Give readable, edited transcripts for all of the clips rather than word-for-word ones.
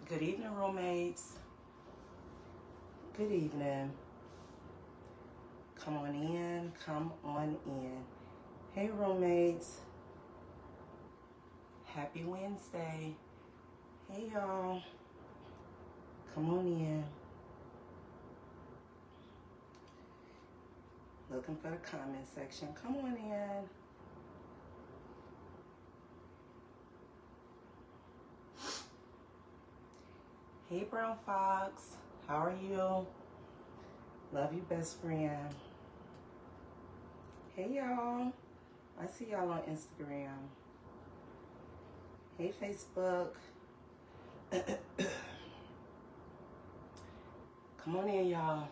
Good evening, roommates. Good evening. Come on in. Come on in. Hey, roommates. Happy Wednesday. Hey, y'all. Come on in. Looking for the comment section. Come on in. Hey, Brown Fox. How are you? Love you, best friend. Hey, y'all. I see y'all on Instagram. Hey, Facebook. Come on in, y'all.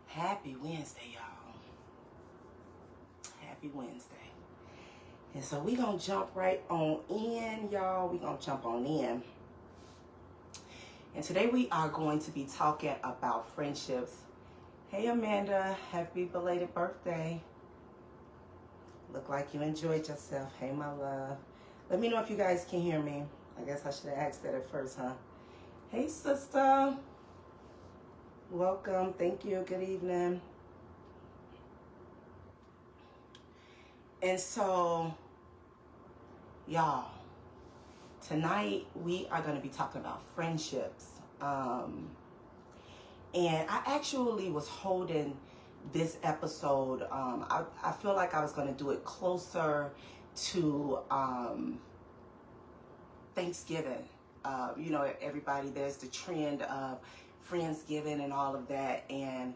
Happy Wednesday, y'all. Happy Wednesday. And so we gonna jump right on in, y'all. We gonna jump on in. And today we are going to be talking about friendships. Hey, Amanda, happy belated birthday. Look like you enjoyed yourself. Hey, my love. Let me know if you guys can hear me. I guess I should have asked that at first, huh? Hey, sister. Welcome. Thank you. Good evening. And so, y'all, tonight we are going to be talking about friendships. And I actually was holding this episode. I feel like I was going to do it closer to Thanksgiving. You know, everybody, there's the trend of Friendsgiving and all of that. And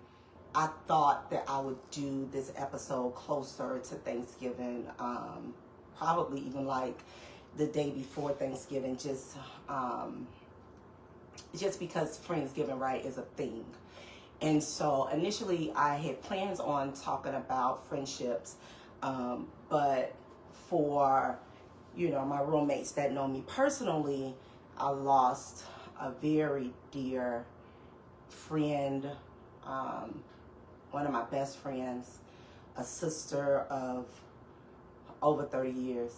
I thought that I would do this episode closer to Thanksgiving, probably even like the day before Thanksgiving, just because Friendsgiving, right, is a thing. And so initially I had plans on talking about friendships, but for, you know, my roommates that know me personally, I lost a very dear friend, one of my best friends, a sister of over 30 years.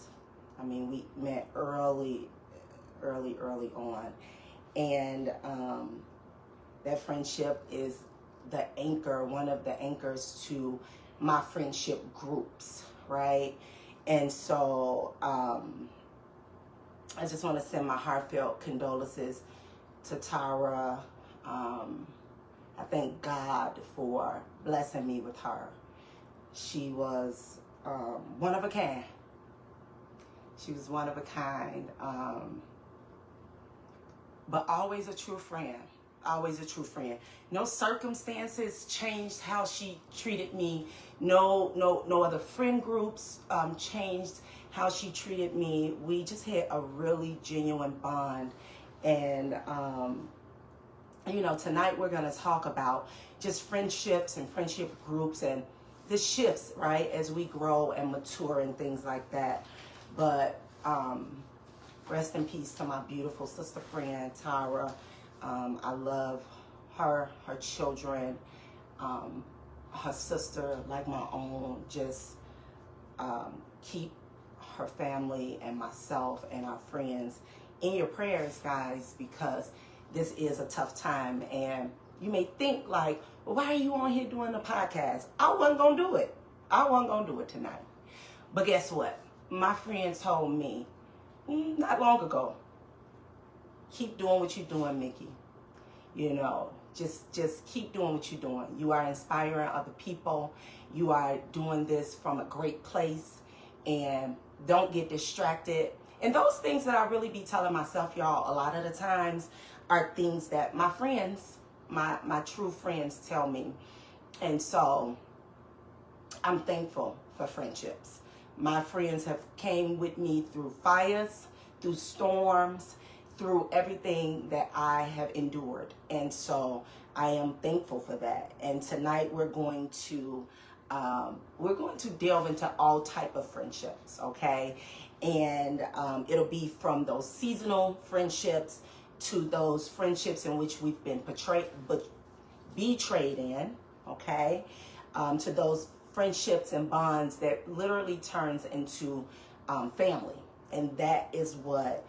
I mean, we met early on. And that friendship is the anchor, one of the anchors to my friendship groups, right? And so I just want to send my heartfelt condolences to Tara. I thank God for blessing me with her. She was one of a kind. She was one of a kind, but always a true friend. Always a true friend. No circumstances changed how she treated me. No other friend groups changed how she treated me. We just had a really genuine bond. And you know, tonight we're going to talk about just friendships and friendship groups and the shifts, right, as we grow and mature and things like that. But rest in peace to my beautiful sister friend, Tara. I love her children, her sister like my own. Just keep her family and myself and our friends in your prayers, guys, because this is a tough time. And you may think like, well, why are you on here doing the podcast? I wasn't going to do it. I wasn't going to do it tonight. But guess what? My friends told me not long ago, keep doing what you're doing, Mickey. You know, just keep doing what you're doing. You are inspiring other people. You are doing this from a great place, and don't get distracted. And those things that I really be telling myself, y'all, a lot of the times are things that my friends, my true friends tell me. And so I'm thankful for friendships. My friends have came with me through fires, through storms, through everything that I have endured. And so I am thankful for that. And tonight we're going to delve into all type of friendships, okay? And it'll be from those seasonal friendships to those friendships in which we've been betrayed in, okay? to those friendships and bonds that literally turns into family. And that is what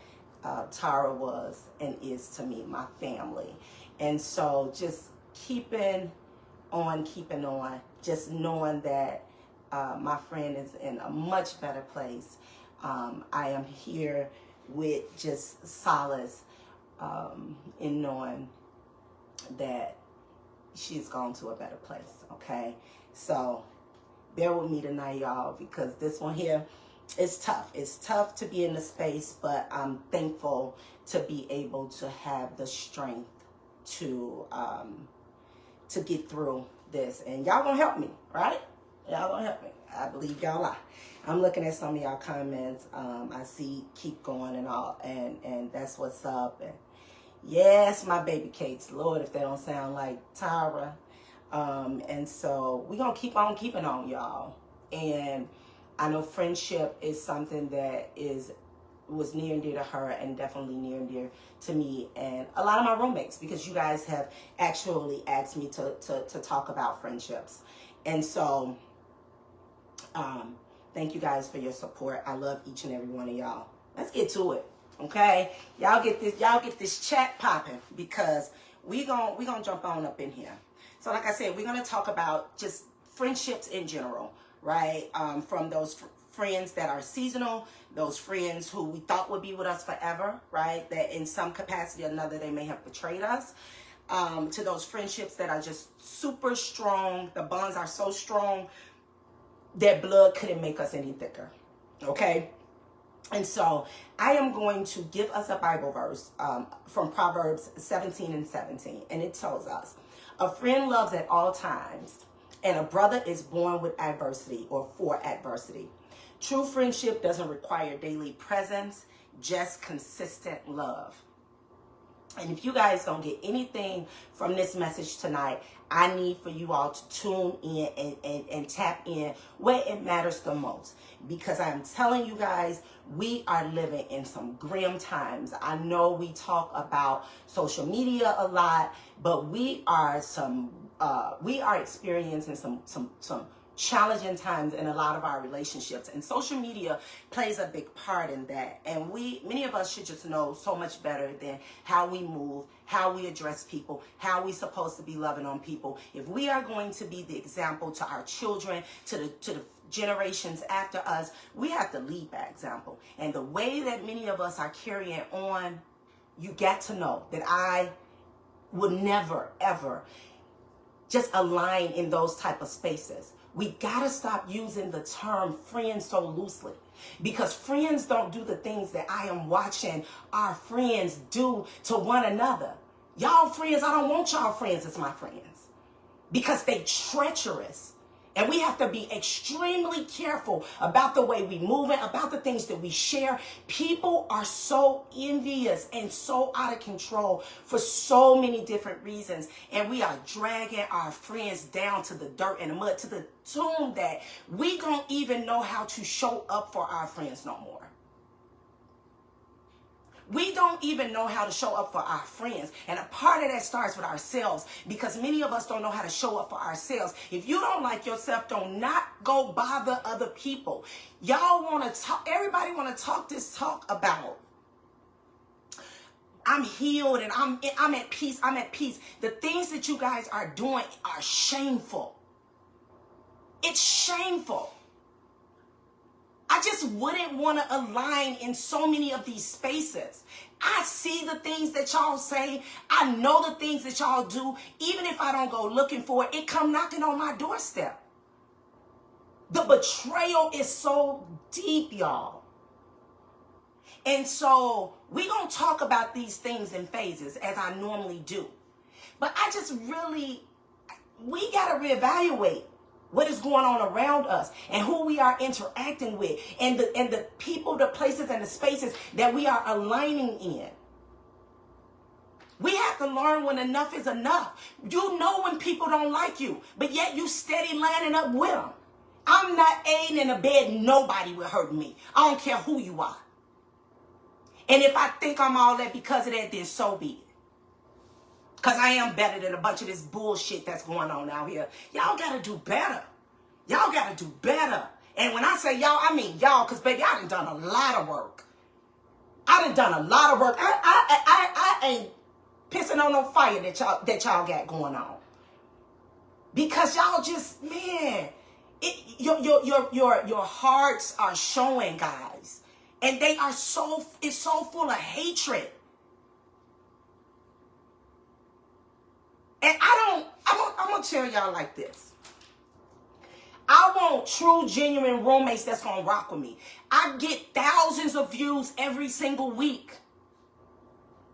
Tara was and is to me, my family. And so just keeping on, just knowing that my friend is in a much better place. I am here with just solace in knowing that she's gone to a better place, okay? So bear with me tonight, y'all, because this one here is tough. It's tough to be in the space, but I'm thankful to be able to have the strength to get through this. And y'all gonna help me, right? Y'all gonna help me. I believe y'all are. I'm looking at some of y'all comments. I see keep going and all, and that's what's up. And yes, my baby cakes. Lord, if they don't sound like Tyra. And so we're gonna keep on keeping on, y'all. And I know friendship is something that was near and dear to her, and definitely near and dear to me and a lot of my roommates, because you guys have actually asked me to talk about friendships. And so thank you guys for your support. I love each and every one of y'all. Let's get to it, okay? Y'all get this chat popping, because we gonna jump on up in here. So like I said, we're gonna talk about just friendships in general, right? From those friends that are seasonal, those friends who we thought would be with us forever, right? That in some capacity or another, they may have betrayed us. To those friendships that are just super strong. The bonds are so strong that blood couldn't make us any thicker, okay? And so I am going to give us a Bible verse from Proverbs 17:17. And it tells us, a friend loves at all times, and a brother is born with adversity or for adversity. True friendship doesn't require daily presence, just consistent love. And if you guys don't get anything from this message tonight, I need for you all to tune in and tap in where it matters the most. Because I'm telling you guys, we are living in some grim times. I know we talk about social media a lot, but we are experiencing some challenging times in a lot of our relationships, and social media plays a big part in that. And many of us should just know so much better than how we move, how we address people, how we supposed to be loving on people. If we are going to be the example to our children, to the generations after us, we have to lead by example. And the way that many of us are carrying on, you got to know that I would never ever just align in those type of spaces. We gotta stop using the term friend so loosely, because friends don't do the things that I am watching our friends do to one another. Y'all friends, I don't want y'all friends as my friends, because they treacherous. And we have to be extremely careful about the way we move and about the things that we share. People are so envious and so out of control for so many different reasons. And we are dragging our friends down to the dirt and the mud, to the tune that we don't even know how to show up for our friends no more. We don't even know how to show up for our friends. And a part of that starts with ourselves, because many of us don't know how to show up for ourselves. If you don't like yourself, don't not go bother other people. Y'all want to talk, everybody want to talk this talk about, I'm healed and I'm at peace. I'm at peace. The things that you guys are doing are shameful. It's shameful. I just wouldn't want to align in so many of these spaces. I see the things that y'all say. I know the things that y'all do. Even if I don't go looking for it, it come knocking on my doorstep. The betrayal is so deep, y'all. And so we're going to talk about these things in phases, as I normally do. But I just we got to reevaluate what is going on around us and who we are interacting with, and the people, the places, and the spaces that we are aligning in. We have to learn when enough is enough. You know when people don't like you, but yet you steady lining up with them. I'm not aiding in a bed. Nobody will hurt me. I don't care who you are. And if I think I'm all that because of that, then so be it. Because I am better than a bunch of this bullshit that's going on out here. Y'all got to do better. Y'all got to do better. And when I say y'all, I mean y'all, because, baby, I done a lot of work. I done a lot of work. I ain't pissing on no fire that y'all got going on. Because y'all just, man, your hearts are showing, guys. And they are it's so full of hatred. And I'm going to tell y'all like this. I want true, genuine roommates that's going to rock with me. I get thousands of views every single week.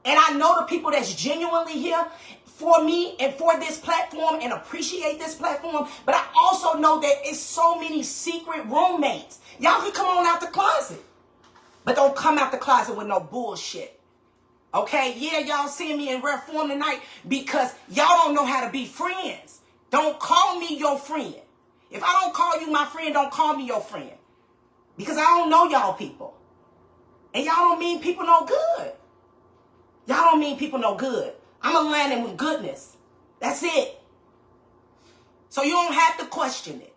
And I know the people that's genuinely here for me and for this platform and appreciate this platform. But I also know that it's so many secret roommates. Y'all can come on out the closet. But don't come out the closet with no bullshit. Okay, yeah, y'all seeing me in rare form tonight because y'all don't know how to be friends. Don't call me your friend. If I don't call you my friend, don't call me your friend. Because I don't know y'all people. And y'all don't mean people no good. Y'all don't mean people no good. I'm going to land them with goodness. That's it. So you don't have to question it.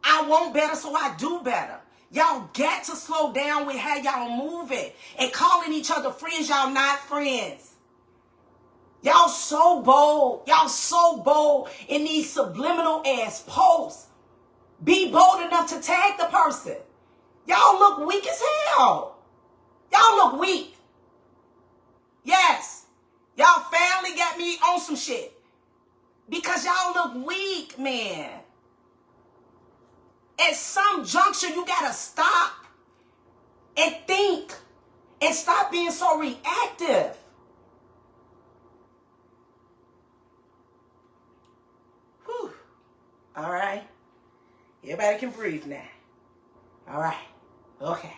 I want better, so I do better. Y'all got to slow down with how y'all moving and calling each other friends. Y'all not friends. Y'all so bold. Y'all so bold in these subliminal ass posts. Be bold enough to tag the person. Y'all look weak as hell. Y'all look weak. Yes. Y'all family got me on some shit. Because y'all look weak, man. At some juncture, you got to stop and think and stop being so reactive. Whew. All right. Everybody can breathe now. All right. Okay.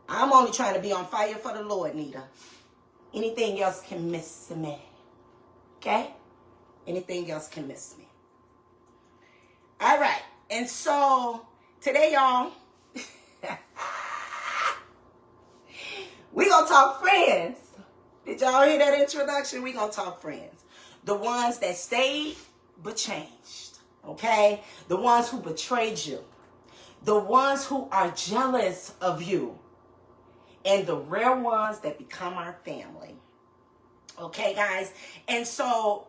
I'm only trying to be on fire for the Lord, Nita. Anything else can miss me. Okay? Anything else can miss me. All right. And so, today, y'all, we going to talk friends. Did y'all hear that introduction? We going to talk friends. The ones that stayed but changed, okay? The ones who betrayed you. The ones who are jealous of you. And the rare ones that become our family. Okay, guys? And so,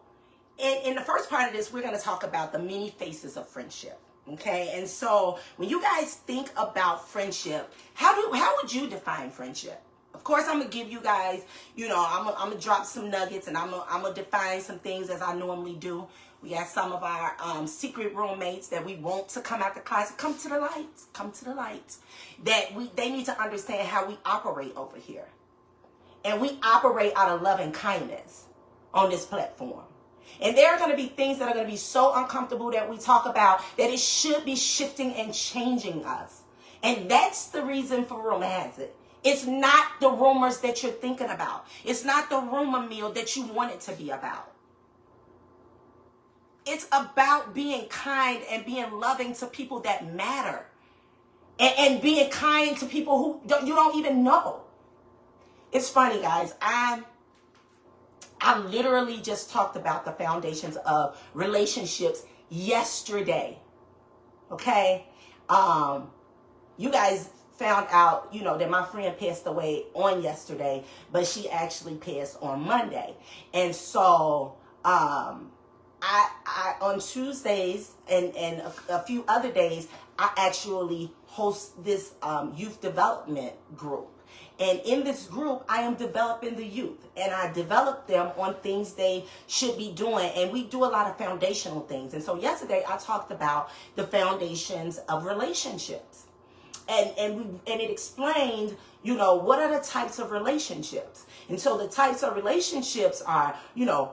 in the first part of this, we're going to talk about the many faces of friendship. Okay, and so when you guys think about friendship, how would you define friendship? Of course, I'm gonna give you guys, I'm gonna drop some nuggets and I'm gonna define some things as I normally do. We got some of our secret roommates that we want to come out the closet. Come to the light. Come to the light. They need to understand how we operate over here, and we operate out of love and kindness on this platform. And there are going to be things that are going to be so uncomfortable that we talk about that it should be shifting and changing us. And that's the reason for Rumor Has It. It's not the rumors that you're thinking about. It's not the rumor mill that you want it to be about. It's about being kind and being loving to people that matter. And being kind to people who you don't even know. It's funny, guys. I literally just talked about the foundations of relationships yesterday. Okay? You guys found out, that my friend passed away on yesterday, but she actually passed on Monday. And so, I on Tuesdays and a few other days, I actually host this youth development group. And in this group, I am developing the youth. And I develop them on things they should be doing. And we do a lot of foundational things. And so yesterday, I talked about the foundations of relationships. And it explained, what are the types of relationships? And so the types of relationships are,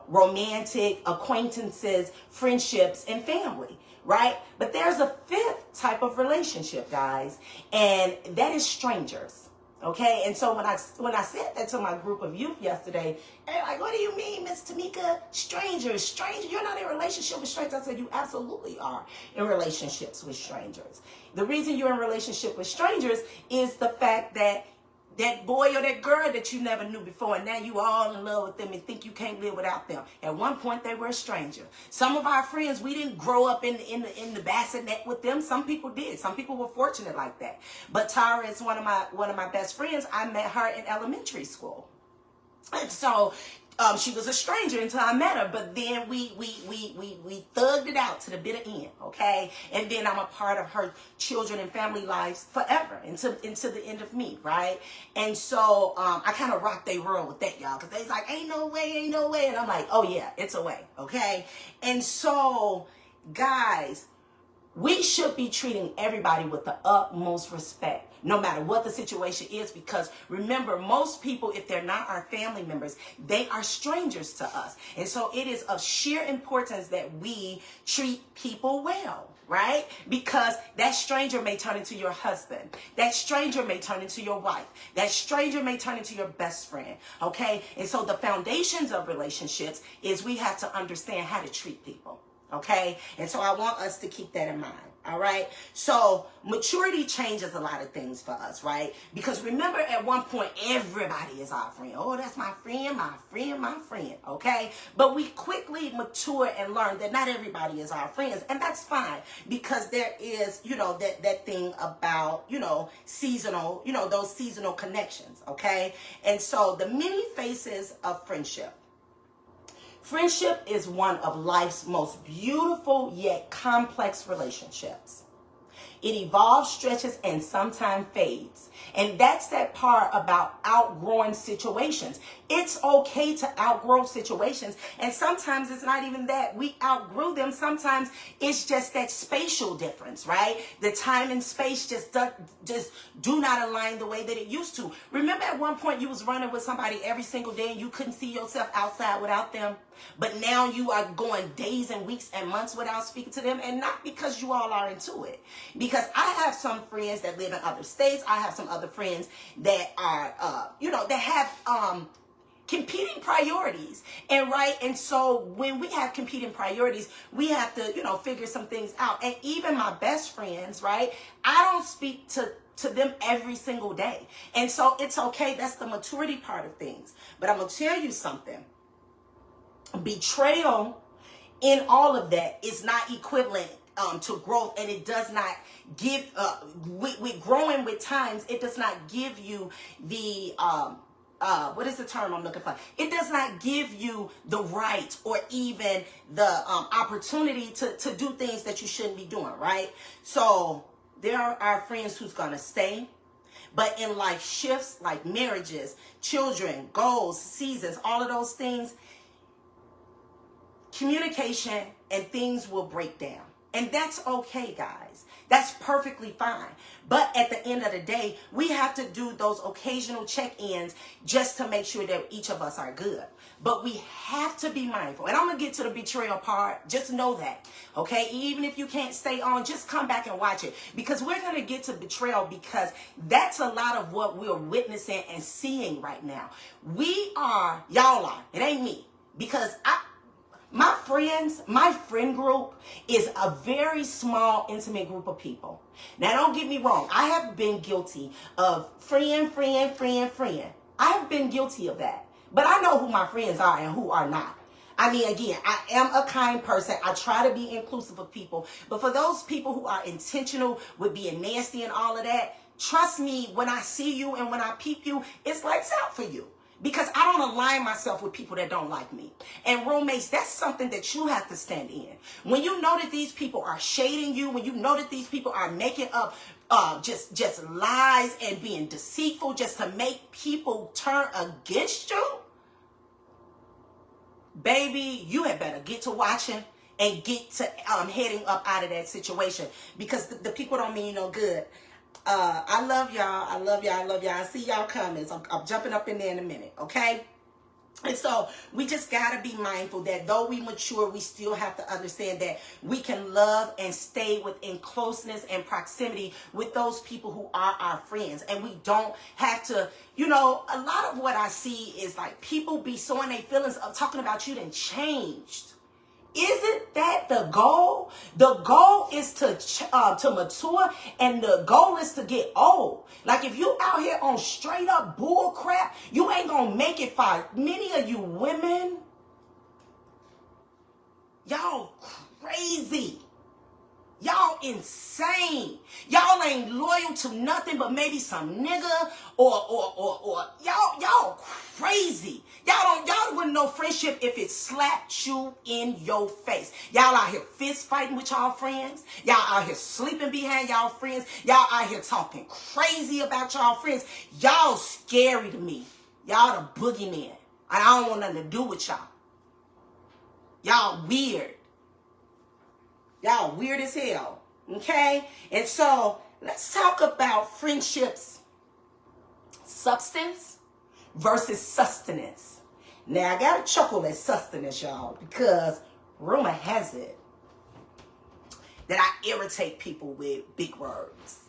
romantic, acquaintances, friendships, and family, right? But there's a fifth type of relationship, guys. And that is strangers. Okay, and so when I said that to my group of youth yesterday, they're like, what do you mean, Miss Tamika? Strangers, you're not in a relationship with strangers. I said, you absolutely are in relationships with strangers. The reason you're in a relationship with strangers is the fact that that boy or that girl that you never knew before, and now you all in love with them and think you can't live without them. At one point, they were a stranger. Some of our friends, we didn't grow up in the bassinet with them. Some people did. Some people were fortunate like that. But Tara is one of my best friends. I met her in elementary school. And so she was a stranger until I met her, but then we thugged it out to the bitter end, okay? And then I'm a part of her children and family lives forever, into the end of me, right? And so I kind of rocked their world with that, y'all, because they's like, ain't no way. And I'm like, oh yeah, it's a way, okay? And so, guys, we should be treating everybody with the utmost respect, no matter what the situation is, because remember, most people, if they're not our family members, they are strangers to us. And so it is of sheer importance that we treat people well, right? Because that stranger may turn into your husband. That stranger may turn into your wife. That stranger may turn into your best friend, okay? And so the foundations of relationships is we have to understand how to treat people. Okay, and so I want us to keep that in mind. All right, so maturity changes a lot of things for us, right? Because remember, at one point, everybody is our friend. Oh, that's my friend, my friend, my friend. Okay, but we quickly mature and learn that not everybody is our friends, and that's fine, because there is, that thing about, seasonal, those seasonal connections. Okay, and so the many faces of friendship. Friendship is one of life's most beautiful yet complex relationships. It evolves, stretches, and sometimes fades. And that's that part about outgrowing situations. It's okay to outgrow situations. And sometimes it's not even that we outgrew them. Sometimes it's just that spatial difference, right? The time and space just do not align the way that it used to. Remember at one point you was running with somebody every single day and you couldn't see yourself outside without them? But now you are going days and weeks and months without speaking to them, and not because you all are into it. Because I have some friends that live in other states. I have some other friends that are, that have competing priorities. And so when we have competing priorities, we have to, figure some things out. And even my best friends, right? I don't speak to them every single day. And so it's okay. That's the maturity part of things. But I'm going to tell you something. Betrayal in all of that is not equivalent to growth, and it does not give with growing with times, it does not give you the what is the term I'm looking for? It does not give you the right or even the opportunity to do things that you shouldn't be doing, right? So there are our friends who's gonna stay. But in life shifts, like marriages, children, goals, seasons, all of those things, communication and things will break down. And that's okay, guys. That's perfectly fine. But at the end of the day, we have to do those occasional check-ins just to make sure that each of us are good. But we have to be mindful. And I'm going to get to the betrayal part. Just know that. Okay? Even if you can't stay on, just come back and watch it. Because we're going to get to betrayal, because that's a lot of what we're witnessing and seeing right now. Y'all are. It ain't me. Because my friend group is a very small, intimate group of people. Now, don't get me wrong. I have been guilty of friend. I have been guilty of that. But I know who my friends are and who are not. I mean, again, I am a kind person. I try to be inclusive of people. But for those people who are intentional with being nasty and all of that, trust me, when I see you and when I peep you, it's lights out for you. Because I don't align myself with people that don't like me. And roommates, that's something that you have to stand in. When you know that these people are shading you, when you know that these people are making up just lies and being deceitful just to make people turn against you, baby, you had better get to watching and get to heading up out of that situation. Because the people don't mean you no good. I love y'all. I see y'all comments. I'm jumping up in there in a minute, okay? And so we just got to be mindful that though we mature, we still have to understand that we can love and stay within closeness and proximity with those people who are our friends. And we don't have to, a lot of what I see is like people be so in their feelings of talking about you done changed. Isn't that the goal? The goal is to mature, and the goal is to get old. Like if you out here on straight up bull crap, you ain't gonna make it far. Many of you women, y'all crazy. Y'all insane. Y'all ain't loyal to nothing but maybe some nigga or y'all crazy. Y'all wouldn't know friendship if it slapped you in your face. Y'all out here fist fighting with y'all friends. Y'all out here sleeping behind y'all friends. Y'all out here talking crazy about y'all friends. Y'all scary to me. Y'all the boogeyman. I don't want nothing to do with y'all. Y'all weird. Y'all weird as hell, okay? And so let's talk about friendships, substance versus sustenance. Now, I got to chuckle at sustenance, y'all, because rumor has it that I irritate people with big words.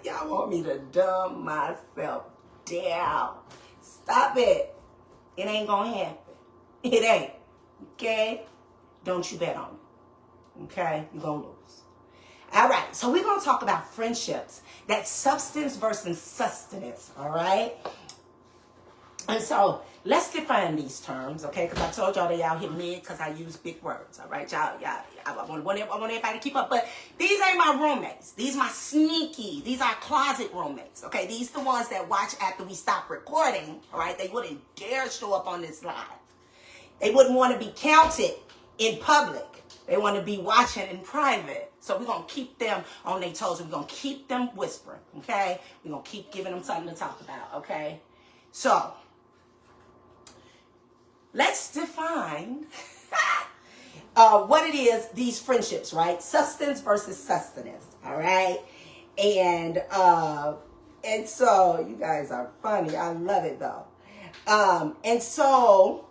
Y'all want me to dumb myself down. Stop it. It ain't going to happen. It ain't, okay? Don't you bet on it. Okay, you're going to lose. All right, so we're going to talk about friendships. That's substance versus sustenance, all right? And so let's define these terms, okay? Because I told y'all they out here mid because I use big words, all right? Y'all, I want everybody to keep up. But these ain't my roommates. These my sneaky. These are closet roommates, okay? These the ones that watch after we stop recording, all right? They wouldn't dare show up on this live. They wouldn't want to be counted in public. They want to be watching in private. So we're going to keep them on their toes. We're going to keep them whispering, okay? We're going to keep giving them something to talk about, okay? So let's define what it is, these friendships, right? Substance versus sustenance, all right? And so you guys are funny. I love it, though. And so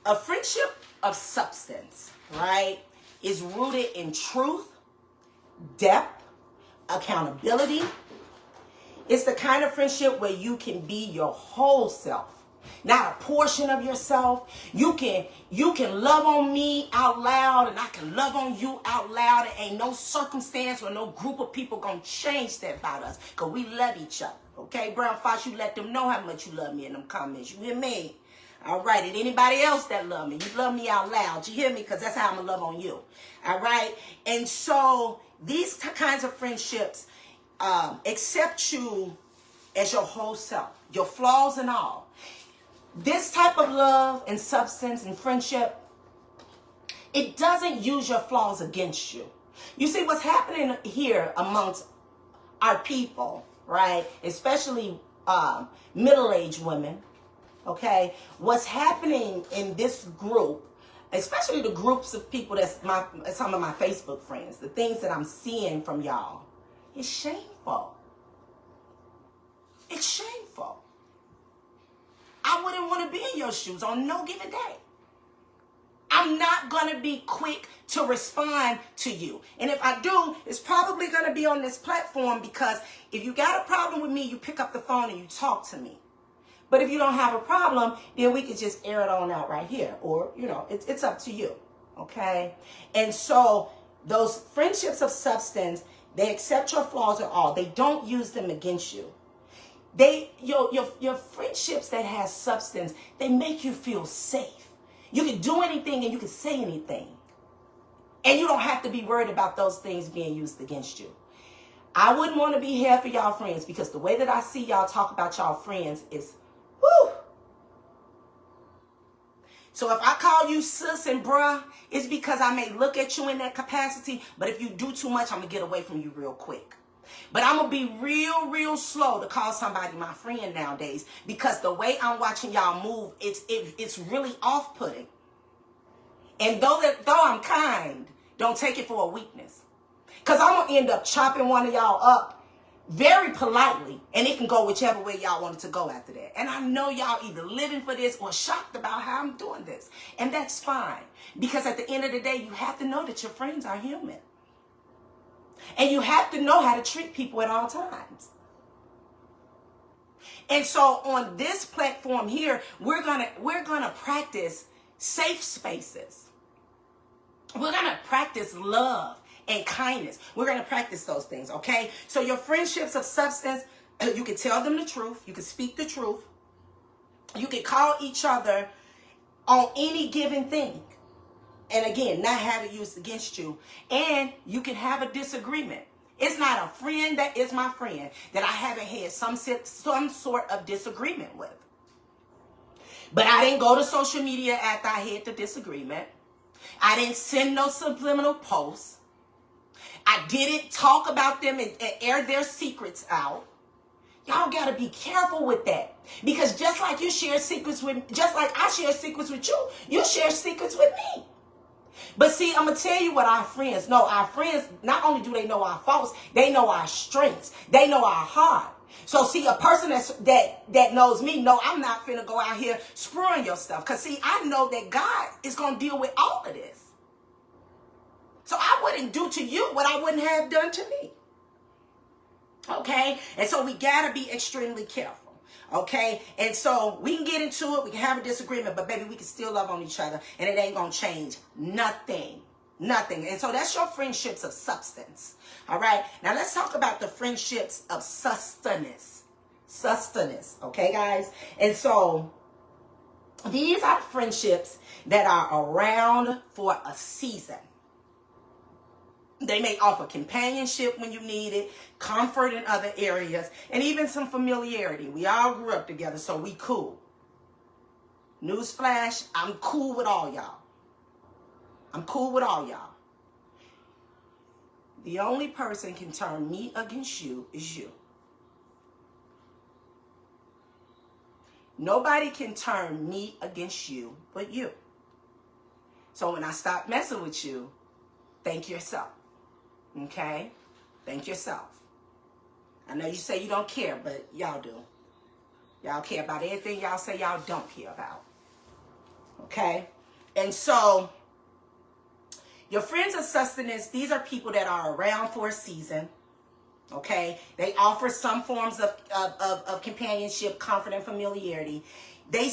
a friendship of substance, right, is rooted in truth, depth, accountability. It's the kind of friendship where you can be your whole self, not a portion of yourself. You can love on me out loud, and I can love on you out loud. There ain't no circumstance or no group of people gonna change that about us, because we love each other. Okay, Brown Fox, you let them know how much you love me in them comments. You hear me? All right, and anybody else that love me, you love me out loud. You hear me? Because that's how I'm going to love on you. All right? And so these kinds of friendships accept you as your whole self, your flaws and all. This type of love and substance and friendship, it doesn't use your flaws against you. You see, what's happening here amongst our people, right, especially middle-aged women, okay, what's happening in this group, especially the groups of people that's some of my Facebook friends, the things that I'm seeing from y'all, is shameful. It's shameful. I wouldn't want to be in your shoes on no given day. I'm not going to be quick to respond to you. And if I do, it's probably going to be on this platform, because if you got a problem with me, you pick up the phone and you talk to me. But if you don't have a problem, then we could just air it on out right here. Or, you know, it's up to you. Okay? And so those friendships of substance, they accept your flaws and all. They don't use them against you. Your friendships that have substance, they make you feel safe. You can do anything and you can say anything. And you don't have to be worried about those things being used against you. I wouldn't want to be here for y'all friends, because the way that I see y'all talk about y'all friends is, whoo. So if I call you sis and bruh, it's because I may look at you in that capacity, but if you do too much, I'm going to get away from you real quick. But I'm going to be real slow to call somebody my friend nowadays, because the way I'm watching y'all move, it's really off-putting. And though I'm kind, don't take it for a weakness. Because I'm going to end up chopping one of y'all up very politely, and it can go whichever way y'all want it to go after that. And I know y'all either living for this or shocked about how I'm doing this. And that's fine. Because at the end of the day, you have to know that your friends are human. And you have to know how to treat people at all times. And so on this platform here, we're gonna practice safe spaces. We're going to practice love and kindness. We're going to practice those things, okay? So your friendships of substance, you can tell them the truth. You can speak the truth. You can call each other on any given thing. And again, not have it used against you. And you can have a disagreement. It's not a friend that is my friend that I haven't had some sort of disagreement with. But I didn't go to social media after I had the disagreement. I didn't send no subliminal posts. I didn't talk about them and air their secrets out. Y'all got to be careful with that. Because just like you share secrets with, just like I share secrets with you, you share secrets with me. But see, I'm going to tell you what our friends know. Our friends, not only do they know our faults, they know our strengths. They know our heart. So see, a person that knows me, no, I'm not finna go out here screwing your stuff. Because see, I know that God is going to deal with all of this. So I wouldn't do to you what I wouldn't have done to me. Okay? And so we got to be extremely careful. Okay? And so we can get into it. We can have a disagreement. But baby, we can still love on each other. And it ain't going to change nothing. Nothing. And so that's your friendships of substance. All right? Now let's talk about the friendships of sustenance. Sustenance. Okay, guys? And so these are friendships that are around for a season. They may offer companionship when you need it, comfort in other areas, and even some familiarity. We all grew up together, so we cool. Newsflash, I'm cool with all y'all. I'm cool with all y'all. The only person can turn me against you is you. Nobody can turn me against you but you. So when I stop messing with you, thank yourself. Okay? Thank yourself. I know you say you don't care, but y'all do. Y'all care about everything y'all say y'all don't care about. Okay? And so, your friends of sustenance, these are people that are around for a season. Okay? They offer some forms of companionship, comfort, and familiarity. They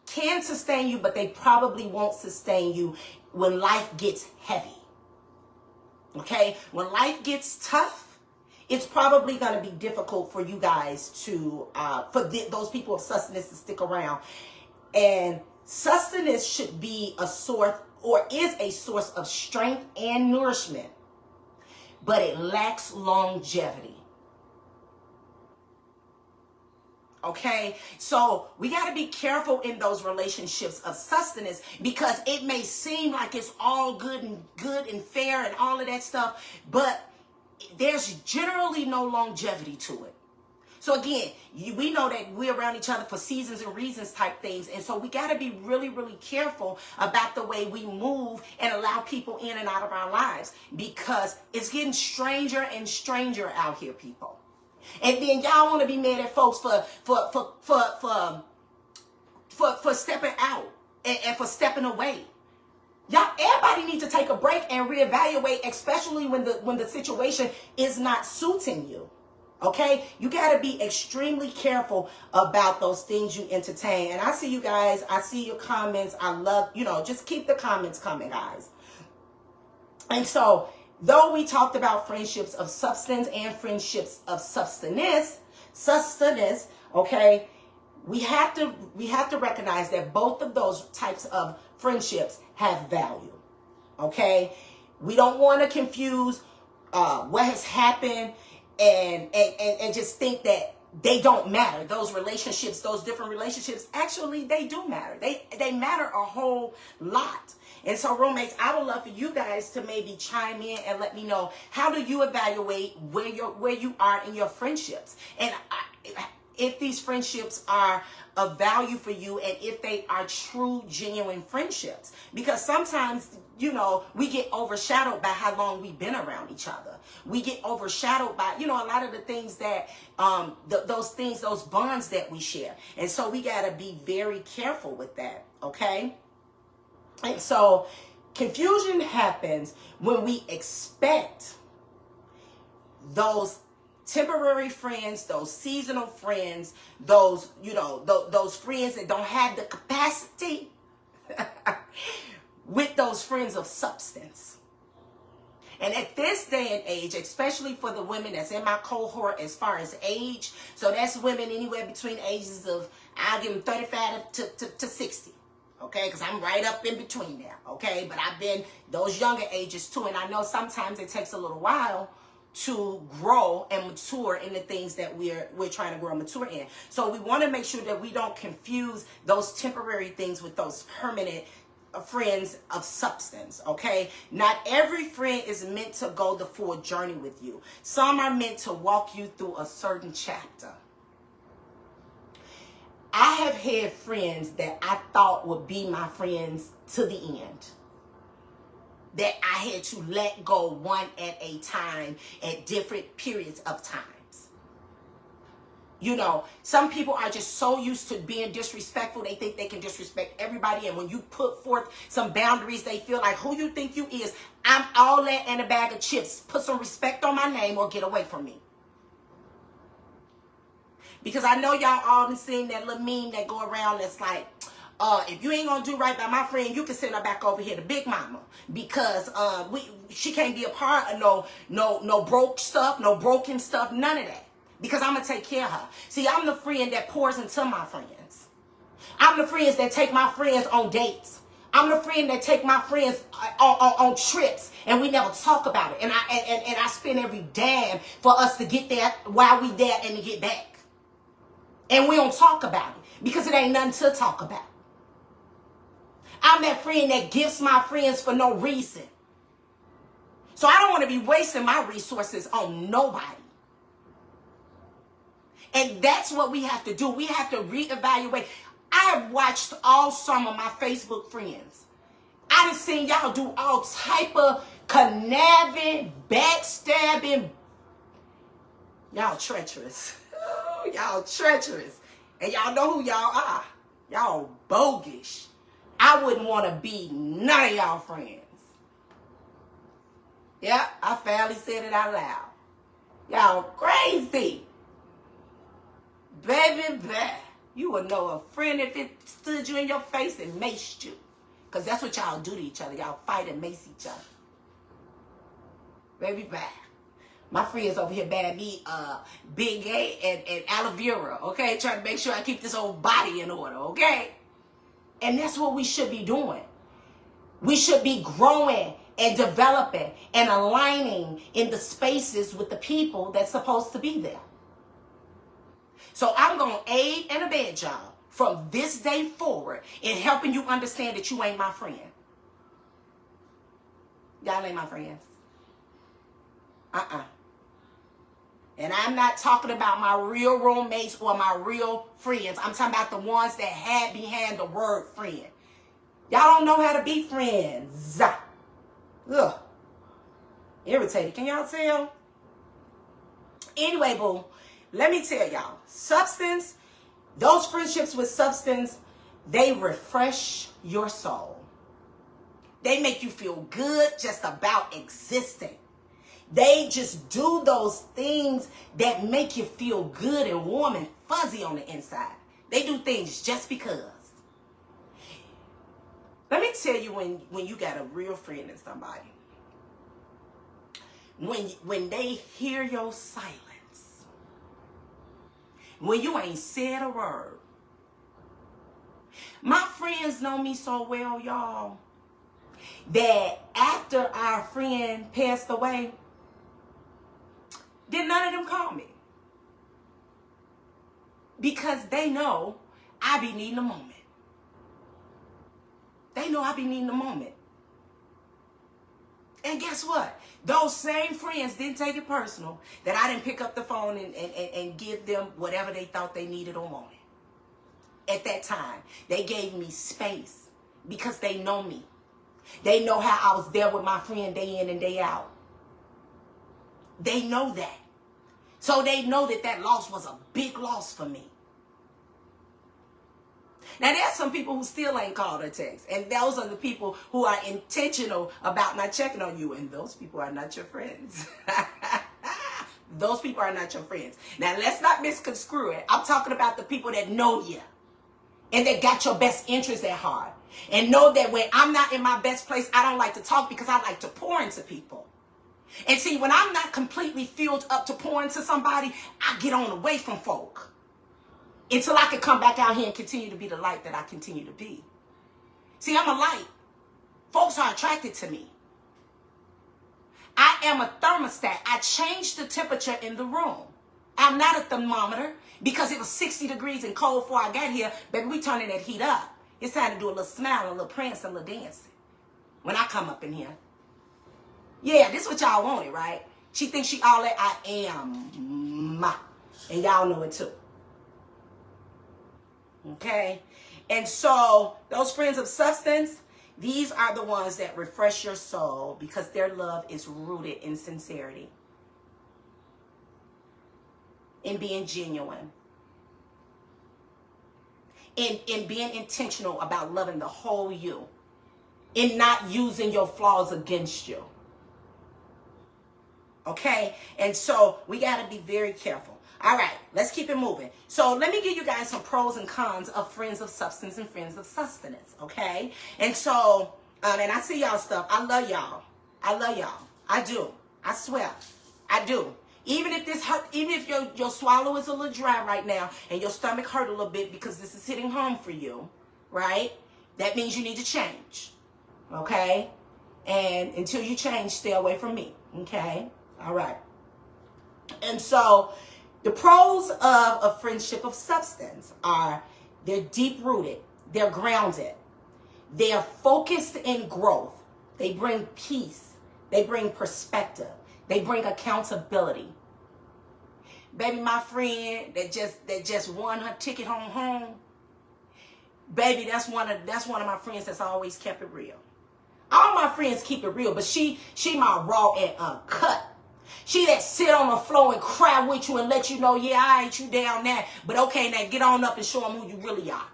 can sustain you, but they probably won't sustain you when life gets heavy. Okay, when life gets tough, it's probably going to be difficult for you guys to, those people of sustenance to stick around. And sustenance should be a source, or is a source of strength and nourishment, but it lacks longevity. Okay, so we got to be careful in those relationships of sustenance, because it may seem like it's all good and fair and all of that stuff, but there's generally no longevity to it. So again, we know that we're around each other for seasons and reasons type things, and so we got to be really, really careful about the way we move and allow people in and out of our lives, because it's getting stranger and stranger out here, people. And then y'all want to be mad at folks for stepping out and for stepping away. Y'all, everybody needs to take a break and reevaluate, especially when the situation is not suiting you. Okay? You got to be extremely careful about those things you entertain. And I see you guys. I see your comments. I love, just keep the comments coming, guys. And so, though we talked about friendships of substance and friendships of sustenance, okay, we have to recognize that both of those types of friendships have value. Okay, we don't want to confuse what has happened and just think that they don't matter. Those relationships, those different relationships, actually they do matter. They matter a whole lot. And so, roommates, I would love for you guys to maybe chime in and let me know, how do you evaluate where you are in your friendships? And if these friendships are of value for you, and if they are true, genuine friendships. Because sometimes, we get overshadowed by how long we've been around each other. We get overshadowed by, a lot of the things that, those bonds that we share. And so we got to be very careful with that, okay? And so confusion happens when we expect those temporary friends, those seasonal friends, those friends that don't have the capacity with those friends of substance. And at this day and age, especially for the women that's in my cohort as far as age, so that's women anywhere between ages of, I'll give them 35 to 60. Okay, because I'm right up in between there. Okay, but I've been those younger ages too. And I know sometimes it takes a little while to grow and mature in the things that we're trying to grow and mature in. So we want to make sure that we don't confuse those temporary things with those permanent friends of substance. Okay, not every friend is meant to go the full journey with you. Some are meant to walk you through a certain chapter. I have had friends that I thought would be my friends to the end, that I had to let go one at a time at different periods of times. You know, some people are just so used to being disrespectful, they think they can disrespect everybody. And when you put forth some boundaries, they feel like, who you think you is? I'm all that and a bag of chips. Put some respect on my name or get away from me. Because I know y'all all seen that little meme that go around that's like, if you ain't gonna do right by my friend, you can send her back over here to Big Mama. Because she can't be a part of no broke stuff, no broken stuff, none of that. Because I'm gonna take care of her. See, I'm the friend that pours into my friends. I'm the friends that take my friends on dates. I'm the friend that take my friends on trips and we never talk about it. And I spend every damn for us to get there while we there and to get back. And we don't talk about it because it ain't nothing to talk about. I'm that friend that gives my friends for no reason. So I don't want to be wasting my resources on nobody. And that's what we have to do. We have to reevaluate. I have watched all some of my Facebook friends. I done seen y'all do all type of conniving, backstabbing. Y'all treacherous. Y'all treacherous. And y'all know who y'all are. Y'all bogus. I wouldn't want to be none of y'all friends. Yeah, I finally said it out loud. Y'all crazy. Baby, you would know a friend if it stood you in your face and maced you. Because that's what y'all do to each other. Y'all fight and mace each other. Baby, my friends over here bad me Big A and aloe vera, okay? Trying to make sure I keep this old body in order, okay? And that's what we should be doing. We should be growing and developing and aligning in the spaces with the people that's supposed to be there. So I'm going to aid and abet y'all from this day forward in helping you understand that you ain't my friend. Y'all ain't my friends. And I'm not talking about my real roommates or my real friends. I'm talking about the ones that had behind the word friend. Y'all don't know how to be friends. Ugh. Irritated. Can y'all tell? Anyway, boo, let me tell y'all. Substance, those friendships with substance, they refresh your soul. They make you feel good just about existing. They just do those things that make you feel good and warm and fuzzy on the inside. They do things just because. Let me tell you when you got a real friend in somebody. When they hear your silence. When you ain't said a word. My friends know me so well, y'all, that after our friend passed away, did none of them call me. Because they know I be needing a moment. They know I be needing a moment. And guess what? Those same friends didn't take it personal that I didn't pick up the phone and give them whatever they thought they needed or wanted. At that time, they gave me space because they know me. They know how I was there with my friend day in and day out. They know that. So they know that loss was a big loss for me. Now, there's some people who still ain't called or text. And those are the people who are intentional about not checking on you. And those people are not your friends. Those people are not your friends. Now, let's not misconstrue it. I'm talking about the people that know you. and that got your best interest at heart. And know that when I'm not in my best place, I don't like to talk because I like to pour into people. And see, when I'm not completely filled up to pour into somebody, I get on away from folk until I can come back out here and continue to be the light that I continue to be. See, I'm a light. Folks are attracted to me. I am a thermostat. I change the temperature in the room. I'm not a thermometer because it was 60 degrees and cold before I got here. Baby, we turning that heat up. It's time to do a little smile, a little prance, a little dancing when I come up in here. Yeah, this is what y'all wanted, right? She thinks she all that I am. And y'all know it too. Okay? And so those friends of substance, these are the ones that refresh your soul because their love is rooted in sincerity, in being genuine, in being intentional about loving the whole you, in not using your flaws against you. Okay? And so we got to be very careful. All right, let's keep it moving. So let me give you guys some pros and cons of friends of substance and friends of sustenance, okay? And so, and I see y'all stuff. I love y'all. I love y'all. I do. I swear. I do. Even if this hurt, even if your swallow is a little dry right now and your stomach hurt a little bit because this is hitting home for you, right? That means you need to change, okay? And until you change, stay away from me, okay? All right. And so the pros of a friendship of substance are they're deep-rooted, they're grounded, they're focused in growth, they bring peace, they bring perspective, they bring accountability. Baby, my friend that just won her ticket home, baby, that's one of my friends that's always kept it real. All my friends keep it real, but she my raw and uncut. She that sit on the floor and cry with you and let you know, yeah, I ain't you down there, but okay, now get on up and show them who you really are.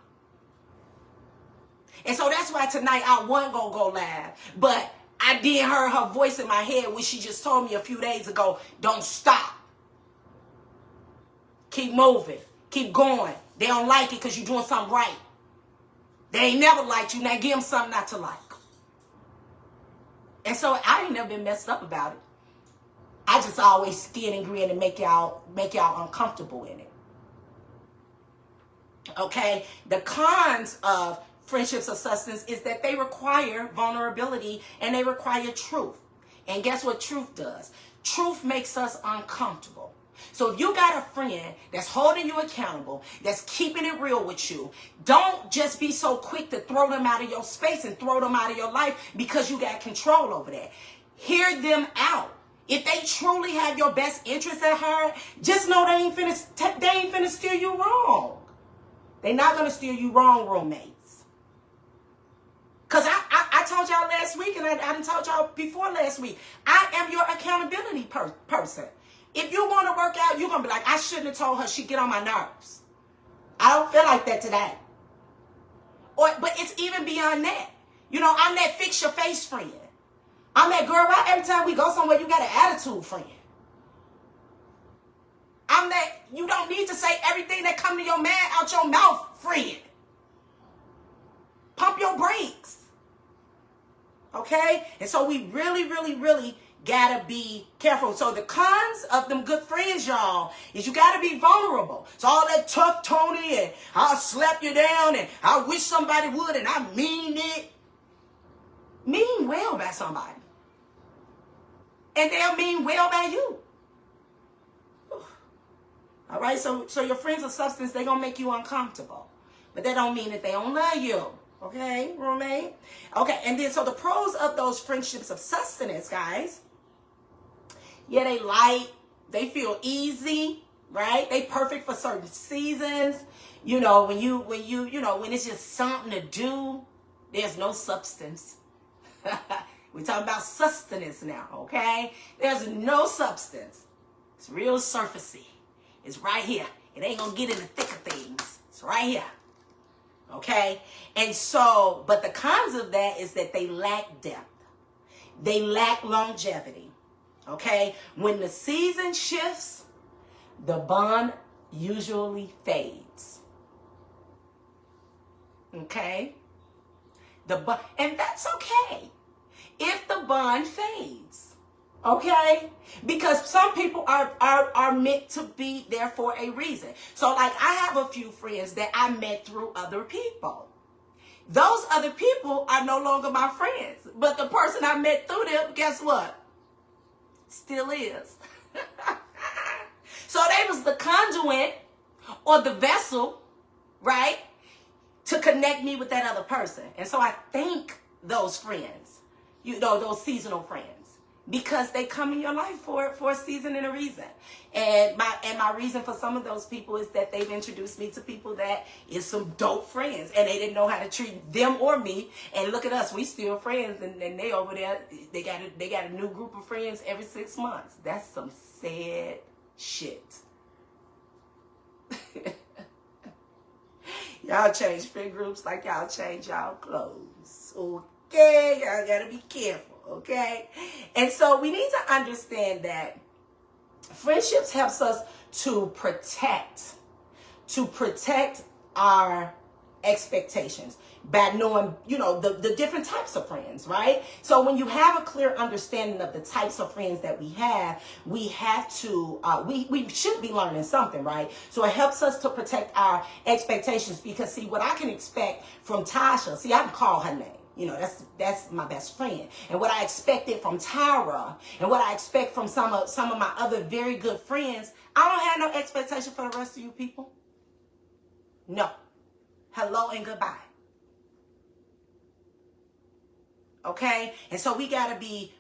And so that's why tonight I wasn't going to go live, but I did hear her voice in my head when she just told me a few days ago, don't stop. Keep moving. Keep going. They don't like it because you're doing something right. They ain't never liked you. Now give them something not to like. And so I ain't never been messed up about it. I just always skin and grin and make y'all uncomfortable in it. Okay? The cons of friendships of substance is that they require vulnerability and they require truth. And guess what truth does? Truth makes us uncomfortable. So if you got a friend that's holding you accountable, that's keeping it real with you, don't just be so quick to throw them out of your space and throw them out of your life because you got control over that. Hear them out. If they truly have your best interest at heart, just know they ain't finna steer you wrong. They're not gonna steer you wrong, roommates. Because I told y'all last week, and I done told y'all before last week, I am your accountability person. If you want to work out, you're going to be like, I shouldn't have told her she'd get on my nerves. I don't feel like that today. But it's even beyond that. You know, I'm that fix your face friend. I'm that girl, right? Every time we go somewhere, you got an attitude friend. I'm that, you don't need to say everything that come to your man out your mouth friend. Pump your brakes. Okay? And so we really, really, really gotta be careful. So the cons of them good friends, y'all, is you gotta be vulnerable. So all that tough Tony and I'll slap you down and I wish somebody would and I mean it. Mean well by somebody. And they'll mean well by you. All right, so your friends of substance, they're gonna make you uncomfortable. But that don't mean that they don't love you. Okay, roommate? Okay, and then so the pros of those friendships of sustenance, guys. Yeah, they light. They feel easy, right? They perfect for certain seasons. You know, when it's just something to do, there's no substance. We're talking about sustenance now, okay? There's no substance. It's real surfacey. It's right here. It ain't gonna get in the thick of things. It's right here. Okay? And so, but the cons of that is that they lack depth. They lack longevity. Okay? When the season shifts, the bond usually fades. Okay? And that's okay if the bond fades. Okay? Because some people are meant to be there for a reason. So like I have a few friends that I met through other people. Those other people are no longer my friends. But the person I met through them, guess what? Still is. So they was the conduit or the vessel, right, to connect me with that other person. And so I thank those friends, those seasonal friends, because they come in your life for a season and a reason. And my reason for some of those people is that they've introduced me to people that is some dope friends, and they didn't know how to treat them or me. And look at us, we still friends, and they over there, they got a new group of friends every 6 months. That's some sad shit. Y'all change friend groups like y'all change y'all clothes. Okay, y'all gotta be careful. Okay, and so we need to understand that friendships helps us to protect our expectations by knowing, the different types of friends, right? So when you have a clear understanding of the types of friends that we have to, we should be learning something, right? So it helps us to protect our expectations, because see, what I can expect from Tasha, see, I can call her name. That's my best friend. And what I expected from Tyra, and what I expect from some of my other very good friends, I don't have no expectation for the rest of you people. No. Hello and goodbye. Okay? And so we gotta be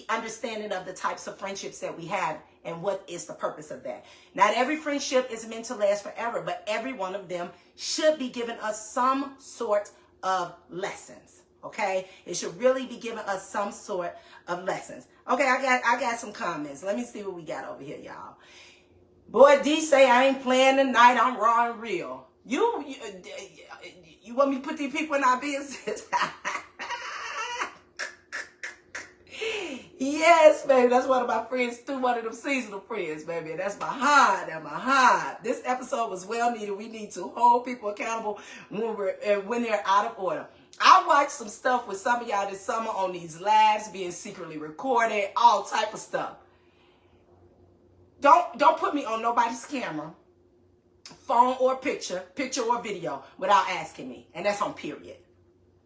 understanding of the types of friendships that we have and what is the purpose of that. Not every friendship is meant to last forever, but every one of them should be giving us some sort of lessons. Okay? It should really be giving us some sort of lessons. Okay, I got some comments. Let me see what we got over here, y'all. Boy, D say I ain't playing tonight. I'm raw and real. You want me to put these people in our business? Yes, baby. That's one of my friends, through one of them seasonal friends, baby. And that's my heart. That's my heart. This episode was well needed. We need to hold people accountable when they're out of order. I watched some stuff with some of y'all this summer on these lives being secretly recorded, all type of stuff. Don't put me on nobody's camera, phone or picture or video without asking me. And that's on period.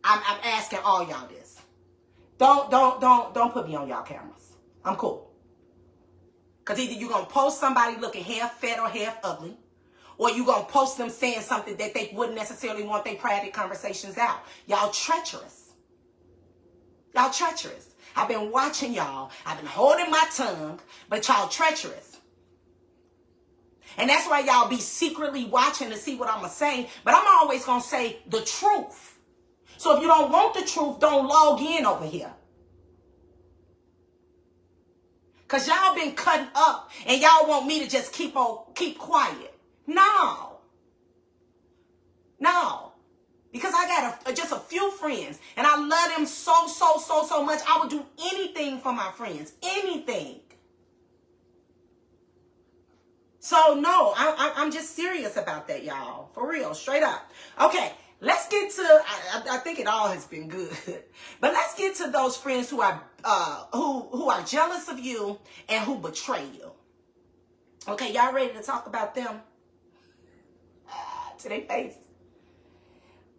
I'm asking all y'all this. Don't put me on y'all cameras. I'm cool. Because either you're going to post somebody looking half fat or half ugly, or you're going to post them saying something that they wouldn't necessarily want their private conversations out. Y'all treacherous. Y'all treacherous. I've been watching y'all. I've been holding my tongue, but y'all treacherous. And that's why y'all be secretly watching to see what I'm going to say. But I'm always going to say the truth. So if you don't want the truth, don't log in over here. Because y'all been cutting up and y'all want me to just keep quiet. No. Because I got just a few friends and I love them so much. I would do anything for my friends. Anything. So no, I'm just serious about that, y'all. For real, straight up. Okay, let's get to, I think it all has been good. But let's get to those friends who are jealous of you and who betray you. Okay, y'all ready to talk about them? To their face.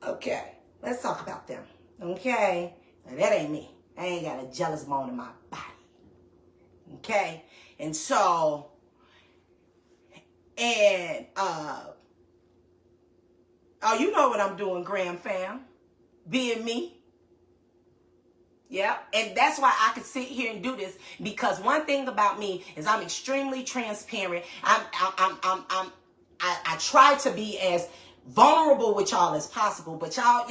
Okay, let's talk about them. Okay, now, that ain't me. I ain't got a jealous bone in my body. Okay, and so, and oh, you know what I'm doing, Graham fam, being me. Yeah, and that's why I could sit here and do this, because one thing about me is I'm extremely transparent. I try to be as vulnerable with y'all as possible, but y'all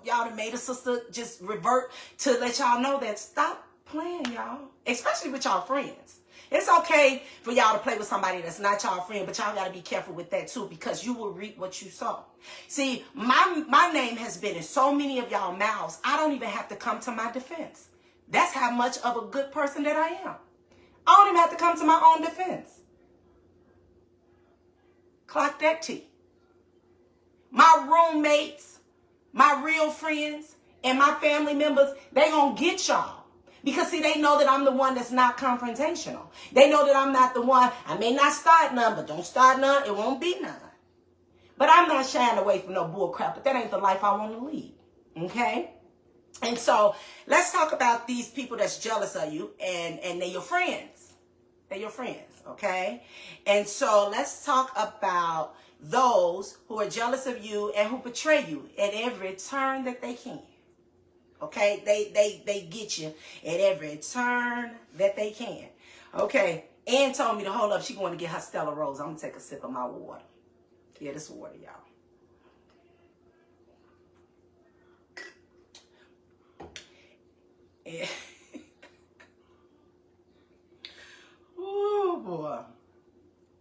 done made a sister just revert to let y'all know that stop playing, y'all, especially with y'all friends. It's okay for y'all to play with somebody that's not y'all friend, but y'all got to be careful with that too, because you will reap what you sow. See, my name has been in so many of y'all mouths, I don't even have to come to my defense. That's how much of a good person that I am. I don't even have to come to my own defense. Clock that T. my roommates, my real friends, and my family members, they gonna get y'all. Because see, they know that I'm the one that's not confrontational. They know that I'm not the one, I may not start none, but don't start none, it won't be none. But I'm not shying away from no bull crap, but that ain't the life I want to lead. Okay? And so let's talk about these people that's jealous of you, and they're your friends. They're your friends, okay? And so let's talk about those who are jealous of you and who betray you at every turn that they can. Okay? They get you at every turn that they can. Okay? Ann told me to hold up. She going to get her Stella Rose. I'm going to take a sip of my water. Yeah, this water, y'all. Yeah. Oh, boy.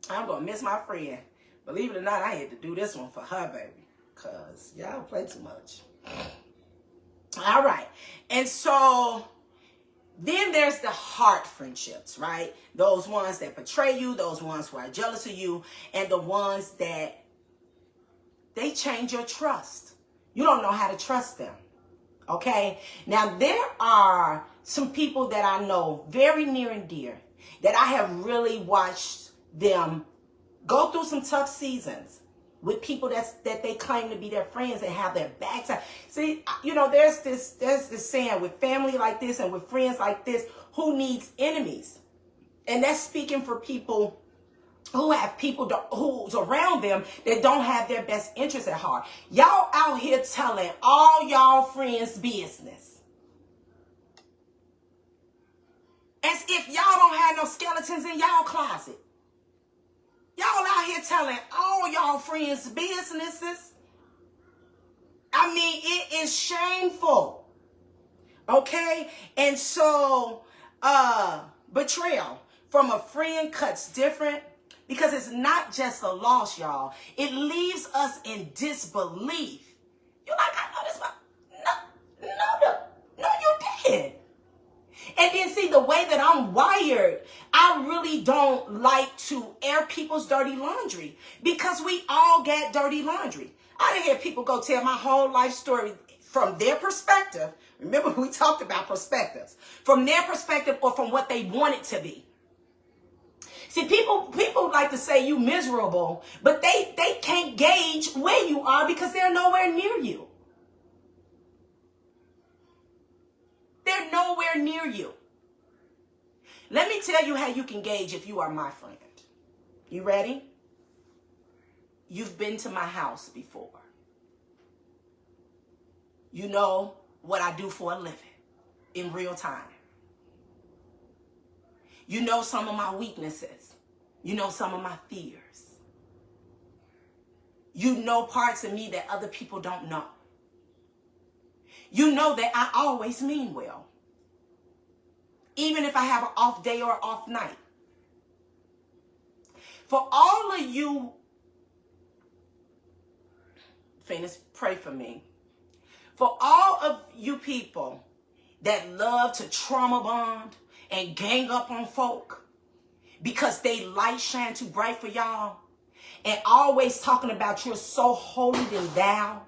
I'm going to miss my friend. Believe it or not, I had to do this one for her, baby. Because y'all play too much. All right. And so then there's the heart friendships, right? Those ones that betray you, those ones who are jealous of you, and the ones that they change your trust. You don't know how to trust them. Okay? Now, there are some people that I know very near and dear that I have really watched them go through some tough seasons with people that they claim to be their friends and have their backs. See, you know, there's this saying, with family like this and with friends like this, who needs enemies? And that's speaking for people who have people who's around them that don't have their best interests at heart. Y'all out here telling all y'all friends business, as if y'all don't have no skeletons in y'all closet. Y'all out here telling all y'all friends businesses. I mean, it is shameful. Okay? And so, betrayal from a friend cuts different, because it's not just a loss, y'all. It leaves us in disbelief. You're like, I know this, but no, you did. And then see, the way that I'm wired, I really don't like to air people's dirty laundry, because we all got dirty laundry. I didn't hear people go tell my whole life story from their perspective. Remember, we talked about perspectives. From their perspective, or from what they want it to be. See, people like to say you miserable, but they can't gauge where you are because they're nowhere near you. They're nowhere near you. Let me tell you how you can gauge if you are my friend. You ready? You've been to my house before. You know what I do for a living in real time. You know some of my weaknesses. You know some of my fears. You know parts of me that other people don't know. You know that I always mean well, even if I have an off day or off night. For all of you, Phoenix, pray for me. For all of you people that love to trauma bond and gang up on folk because they light shine too bright for y'all, and always talking about you're so holy than thou,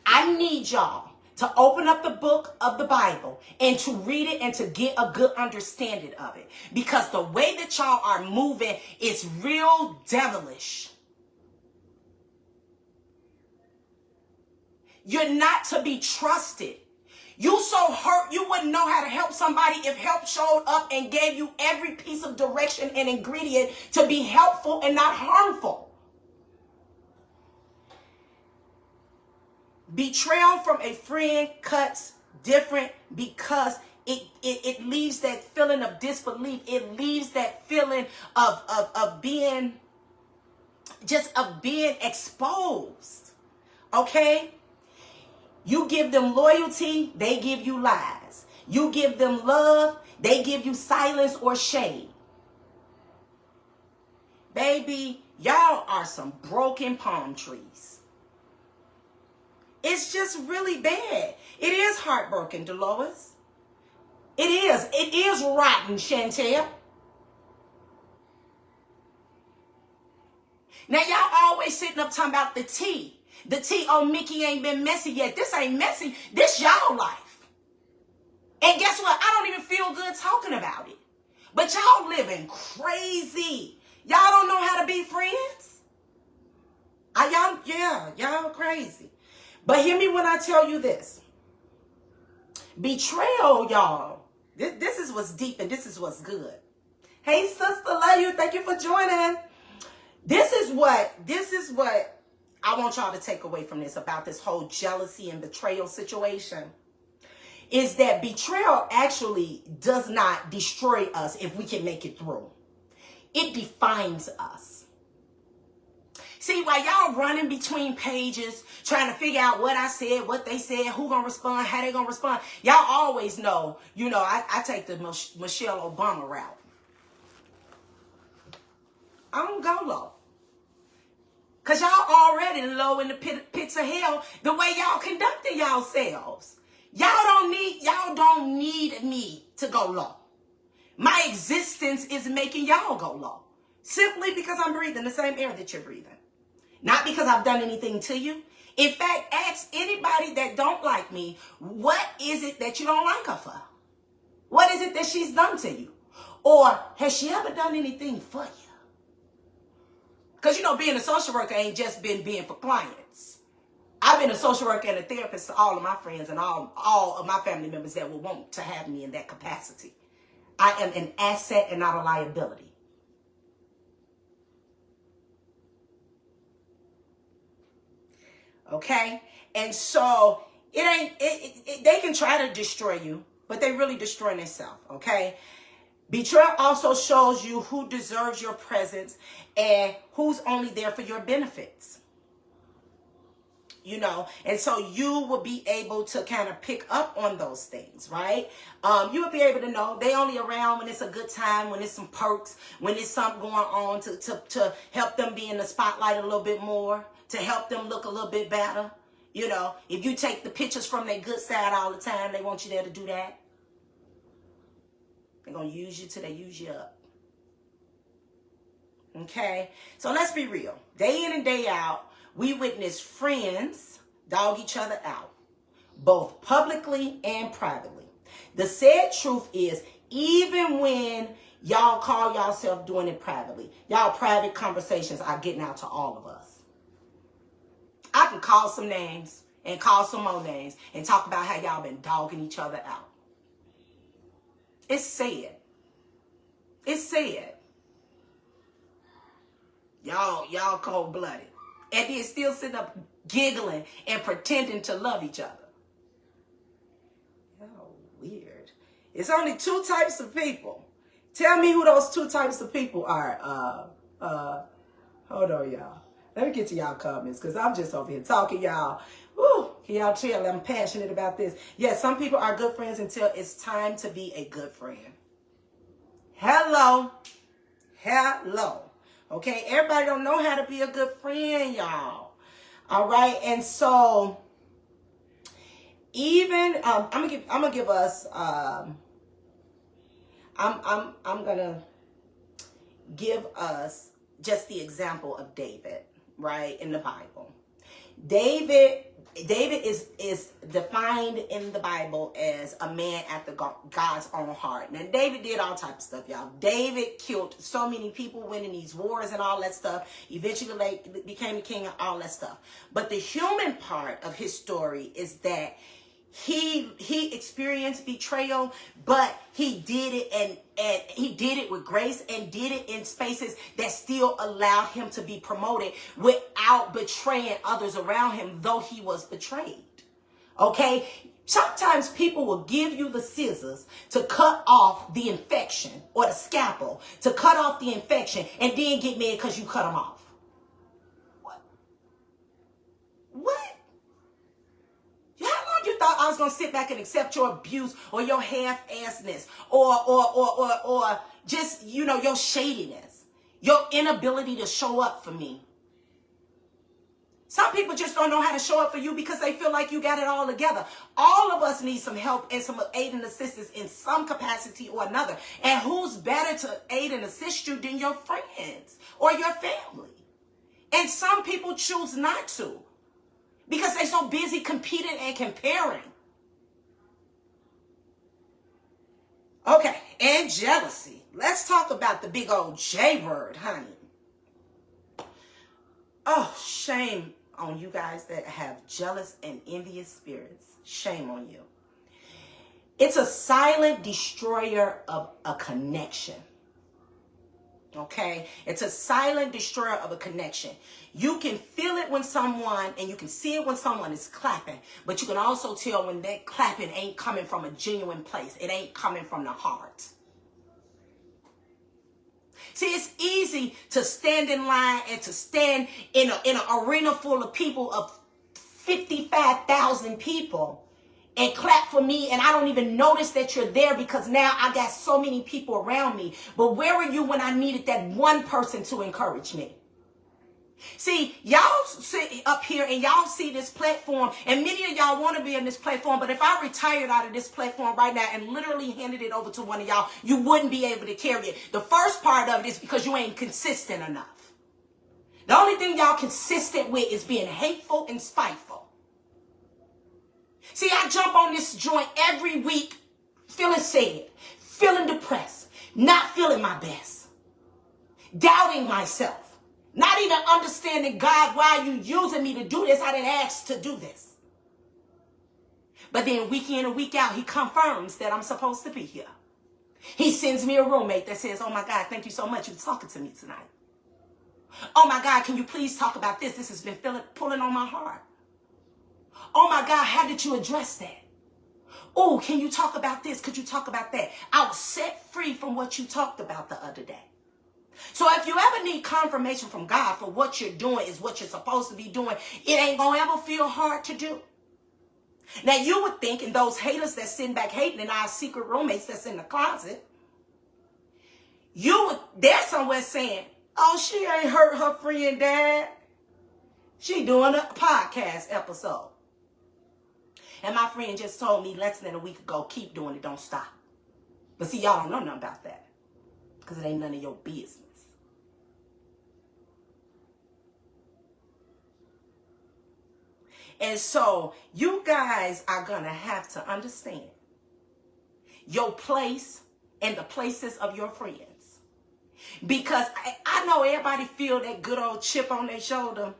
I need y'all to open up the book of the Bible and to read it and to get a good understanding of it. Because the way that y'all are moving is real devilish. You're not to be trusted. You so hurt you wouldn't know how to help somebody if help showed up and gave you every piece of direction and ingredient to be helpful and not harmful. Betrayal from a friend cuts different because it leaves that feeling of disbelief. It leaves that feeling of being exposed. Okay? You give them loyalty, they give you lies. You give them love, they give you silence or shade. Baby, y'all are some broken palm trees. It's just really bad. It is heartbroken, Dolores. It is. It is rotten, Chantel. Now, y'all always sitting up talking about the tea. The tea on Mickey ain't been messy yet. This ain't messy. This y'all life. And guess what? I don't even feel good talking about it. But y'all living crazy. Y'all don't know how to be friends. Y'all crazy. But hear me when I tell you this. Betrayal, y'all. This is what's deep and this is what's good. Hey, sister, love you. Thank you for joining. This is what I want y'all to take away from this about this whole jealousy and betrayal situation. Is that betrayal actually does not destroy us if we can make it through. It defines us. See, while y'all running between pages, trying to figure out what I said, what they said, who gonna respond, how they gonna respond, y'all always know, I take the Michelle Obama route. I don't go low. Because y'all already low in the pits of hell the way y'all conducting yourselves. Y'all don't need me to go low. My existence is making y'all go low. Simply because I'm breathing the same air that you're breathing. Not because I've done anything to you. In fact, ask anybody that don't like me, what is it that you don't like her for? What is it that she's done to you? Or has she ever done anything for you? Because, being a social worker ain't just been being for clients. I've been a social worker and a therapist to all of my friends and all of my family members that will want to have me in that capacity. I am an asset and not a liability. Okay? And so they can try to destroy you, but they really destroy themselves. Okay? Betrayal also shows you who deserves your presence and who's only there for your benefits. And so you will be able to kind of pick up on those things, right? You will be able to know they only around when it's a good time, when it's some perks, when there's something going on to help them be in the spotlight a little bit more, to help them look a little bit better. If you take the pictures from their good side all the time, they want you there to do that. They're going to use you till they use you up. Okay? So let's be real. Day in and day out, we witness friends dog each other out, both publicly and privately. The sad truth is, even when y'all call yourself doing it privately, y'all private conversations are getting out to all of us. I can call some names and call some more names and talk about how y'all been dogging each other out. It's sad. It's sad. Y'all cold-blooded. And then still sitting up giggling and pretending to love each other. Y'all weird. It's only two types of people. Tell me who those two types of people are. Hold on, y'all. Let me get to y'all comments because I'm just over here talking, y'all. Woo, can y'all tell I'm passionate about this? Yes, some people are good friends until it's time to be a good friend. Hello. Okay, everybody don't know how to be a good friend, y'all. All right, and so even I'm gonna give us I'm gonna give us just the example of David, right, in the Bible. David is defined in the Bible as a man after God's own heart. Now, David did all types of stuff, y'all. David killed so many people, winning these wars and all that stuff. Eventually, became the king and all that stuff. But the human part of his story is that he experienced betrayal, but he did it and he did it with grace and did it in spaces that still allowed him to be promoted without betraying others around him, though he was betrayed. Okay? Sometimes people will give you the scissors to cut off the infection or the scalpel to cut off the infection and then get mad because you cut them off. What? How long you thought I was going to sit back and accept your abuse or your half-assedness or just, your shadiness, your inability to show up for me? Some people just don't know how to show up for you because they feel like you got it all together. All of us need some help and some aid and assistance in some capacity or another. And who's better to aid and assist you than your friends or your family? And some people choose not to. because they're so busy competing and comparing. Okay, and jealousy. Let's talk about the big old J word, honey. Oh, shame on you guys that have jealous and envious spirits. Shame on you. It's a silent destroyer of a connection. Okay? It's a silent destroyer of a connection. You can feel it when someone, and you can see it when someone is clapping, but you can also tell when that clapping ain't coming from a genuine place. It ain't coming from the heart. See, it's easy to stand in line and to stand in an arena full of people, of 55,000 people, and clap for me, and I don't even notice that you're there because now I got so many people around me. But where were you when I needed that one person to encourage me? See, y'all sit up here and y'all see this platform, and many of y'all want to be on this platform, but if I retired out of this platform right now and literally handed it over to one of y'all, you wouldn't be able to carry it. The first part of it is because you ain't consistent enough. The only thing y'all consistent with is being hateful and spiteful. See, I jump on this joint every week feeling sad, feeling depressed, not feeling my best, doubting myself, not even understanding, God, why are you using me to do this? I didn't ask to do this. But then week in and week out, he confirms that I'm supposed to be here. He sends me a roommate that says, oh my God, thank you so much. You're talking to me tonight. Oh my God, can you please talk about this? This has been pulling on my heart. Oh my God, how did you address that? Oh, can you talk about this? Could you talk about that? I was set free from what you talked about the other day. So if you ever need confirmation from God for what you're doing is what you're supposed to be doing, it ain't going to ever feel hard to do. Now you would think, and those haters that's sitting back hating, and our secret roommates that's in the closet, they're somewhere saying, oh, she ain't hurt her friend, Dad. She doing a podcast episode. And my friend just told me less than a week ago, keep doing it, don't stop. But see, y'all don't know nothing about that because it ain't none of your business. And so you guys are going to have to understand your place and the places of your friends. Because I know everybody feel that good old chip on their shoulder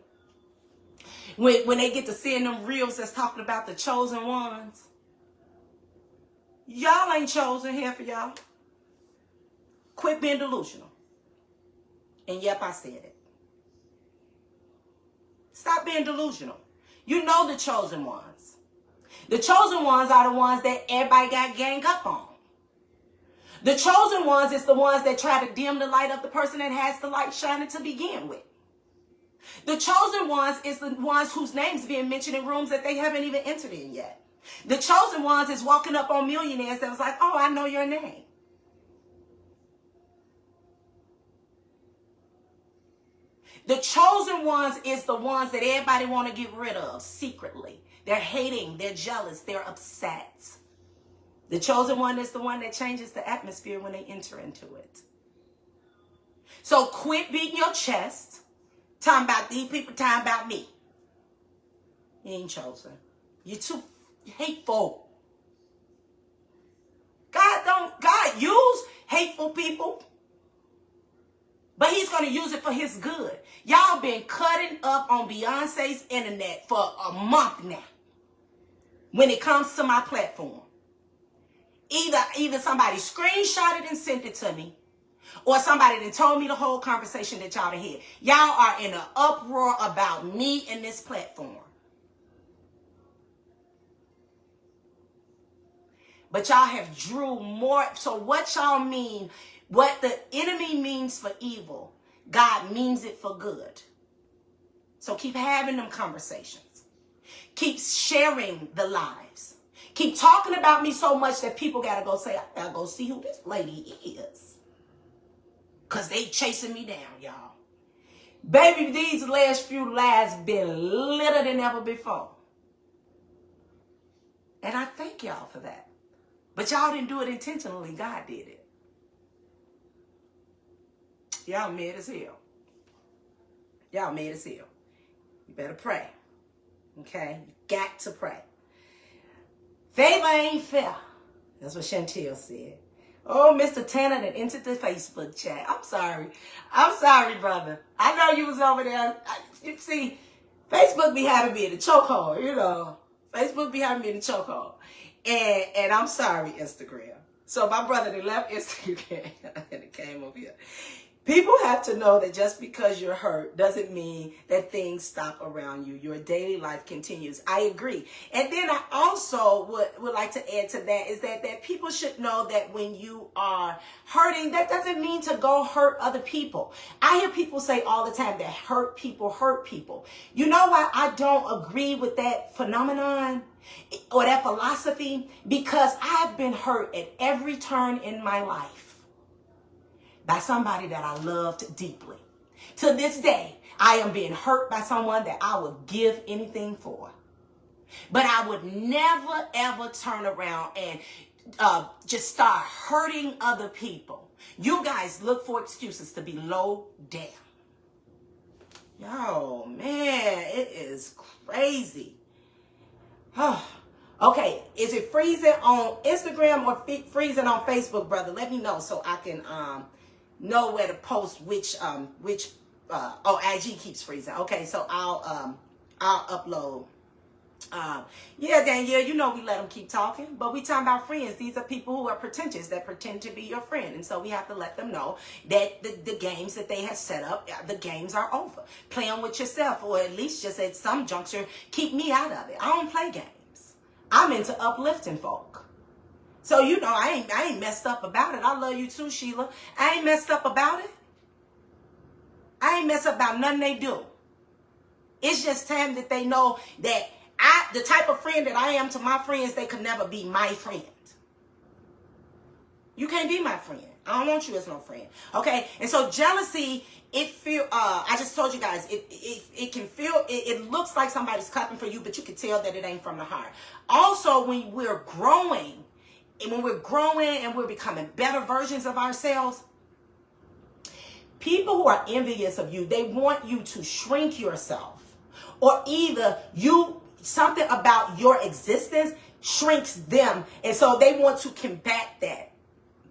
when they get to seeing them reels that's talking about the chosen ones. Y'all ain't chosen here for y'all. Quit being delusional. And yep, I said it. Stop being delusional. You know the chosen ones. The chosen ones are the ones that everybody got ganged up on. The chosen ones is the ones that try to dim the light of the person that has the light shining to begin with. The chosen ones is the ones whose names being mentioned in rooms that they haven't even entered in yet. The chosen ones is walking up on millionaires that was like, oh, I know your name. The chosen ones is the ones that everybody want to get rid of secretly. They're hating, they're jealous, they're upset. The chosen one is the one that changes the atmosphere when they enter into it. So quit beating your chest. Talking about these people, talking about me. You ain't chosen. You're too hateful. God use hateful people, but he's going to use it for his good. Y'all been cutting up on Beyonce's internet for a month now when it comes to my platform. Either somebody screenshot it and sent it to me, or somebody that told me the whole conversation that y'all had. Y'all are in an uproar about me and this platform. But y'all have drew more. So what y'all mean, what the enemy means for evil, God means it for good. So keep having them conversations. Keep sharing the lives. Keep talking about me so much that people got to go say, I got to go see who this lady is. Because they chasing me down, y'all. Baby, these last few lives been litter than ever before. And I thank y'all for that. But y'all didn't do it intentionally. God did it. Y'all mad as hell. Y'all mad as hell. You better pray. Okay? You got to pray. Favor ain't fair. That's what Chantel said. Oh, Mr. Tanner that entered the Facebook chat. I'm sorry. I'm sorry, brother. I know you was over there. You see, Facebook be having me in the chokehold, you know. Facebook be having me in the chokehold. And I'm sorry, Instagram. So my brother, they left Instagram and it came over here. People have to know that just because you're hurt doesn't mean that things stop around you. Your daily life continues. I agree. And then I also would like to add to that is that people should know that when you are hurting, that doesn't mean to go hurt other people. I hear people say all the time that hurt people hurt people. You know why I don't agree with that phenomenon or that philosophy? Because I've been hurt at every turn in my life by somebody that I loved deeply. To this day, I am being hurt by someone that I would give anything for. But I would never, ever turn around and just start hurting other people. You guys look for excuses to be low down. Yo, man, it is crazy. Okay, is it freezing on Instagram or freezing on Facebook, brother? Let me know so I can know where to post which IG keeps freezing. Okay, so I'll upload. Yeah, Danielle, you know we let them keep talking, but we talking about friends. These are people who are pretentious that pretend to be your friend, and so we have to let them know that the games that they have set up, the games are over. Play them with yourself, or at least just at some juncture, keep me out of it. I don't play games. I'm into uplifting folk. So, you know, I ain't messed up about it. I love you too, Sheila. I ain't messed up about it. I ain't messed up about nothing they do. It's just time that they know that the type of friend that I am to my friends, they could never be my friend. You can't be my friend. I don't want you as no friend. Okay? And so jealousy, I just told you guys, it can feel, it looks like somebody's clapping for you, but you can tell that it ain't from the heart. Also, when we're growing, and we're becoming better versions of ourselves, people who are envious of you, they want you to shrink yourself, or either something about your existence shrinks them, and so they want to combat that.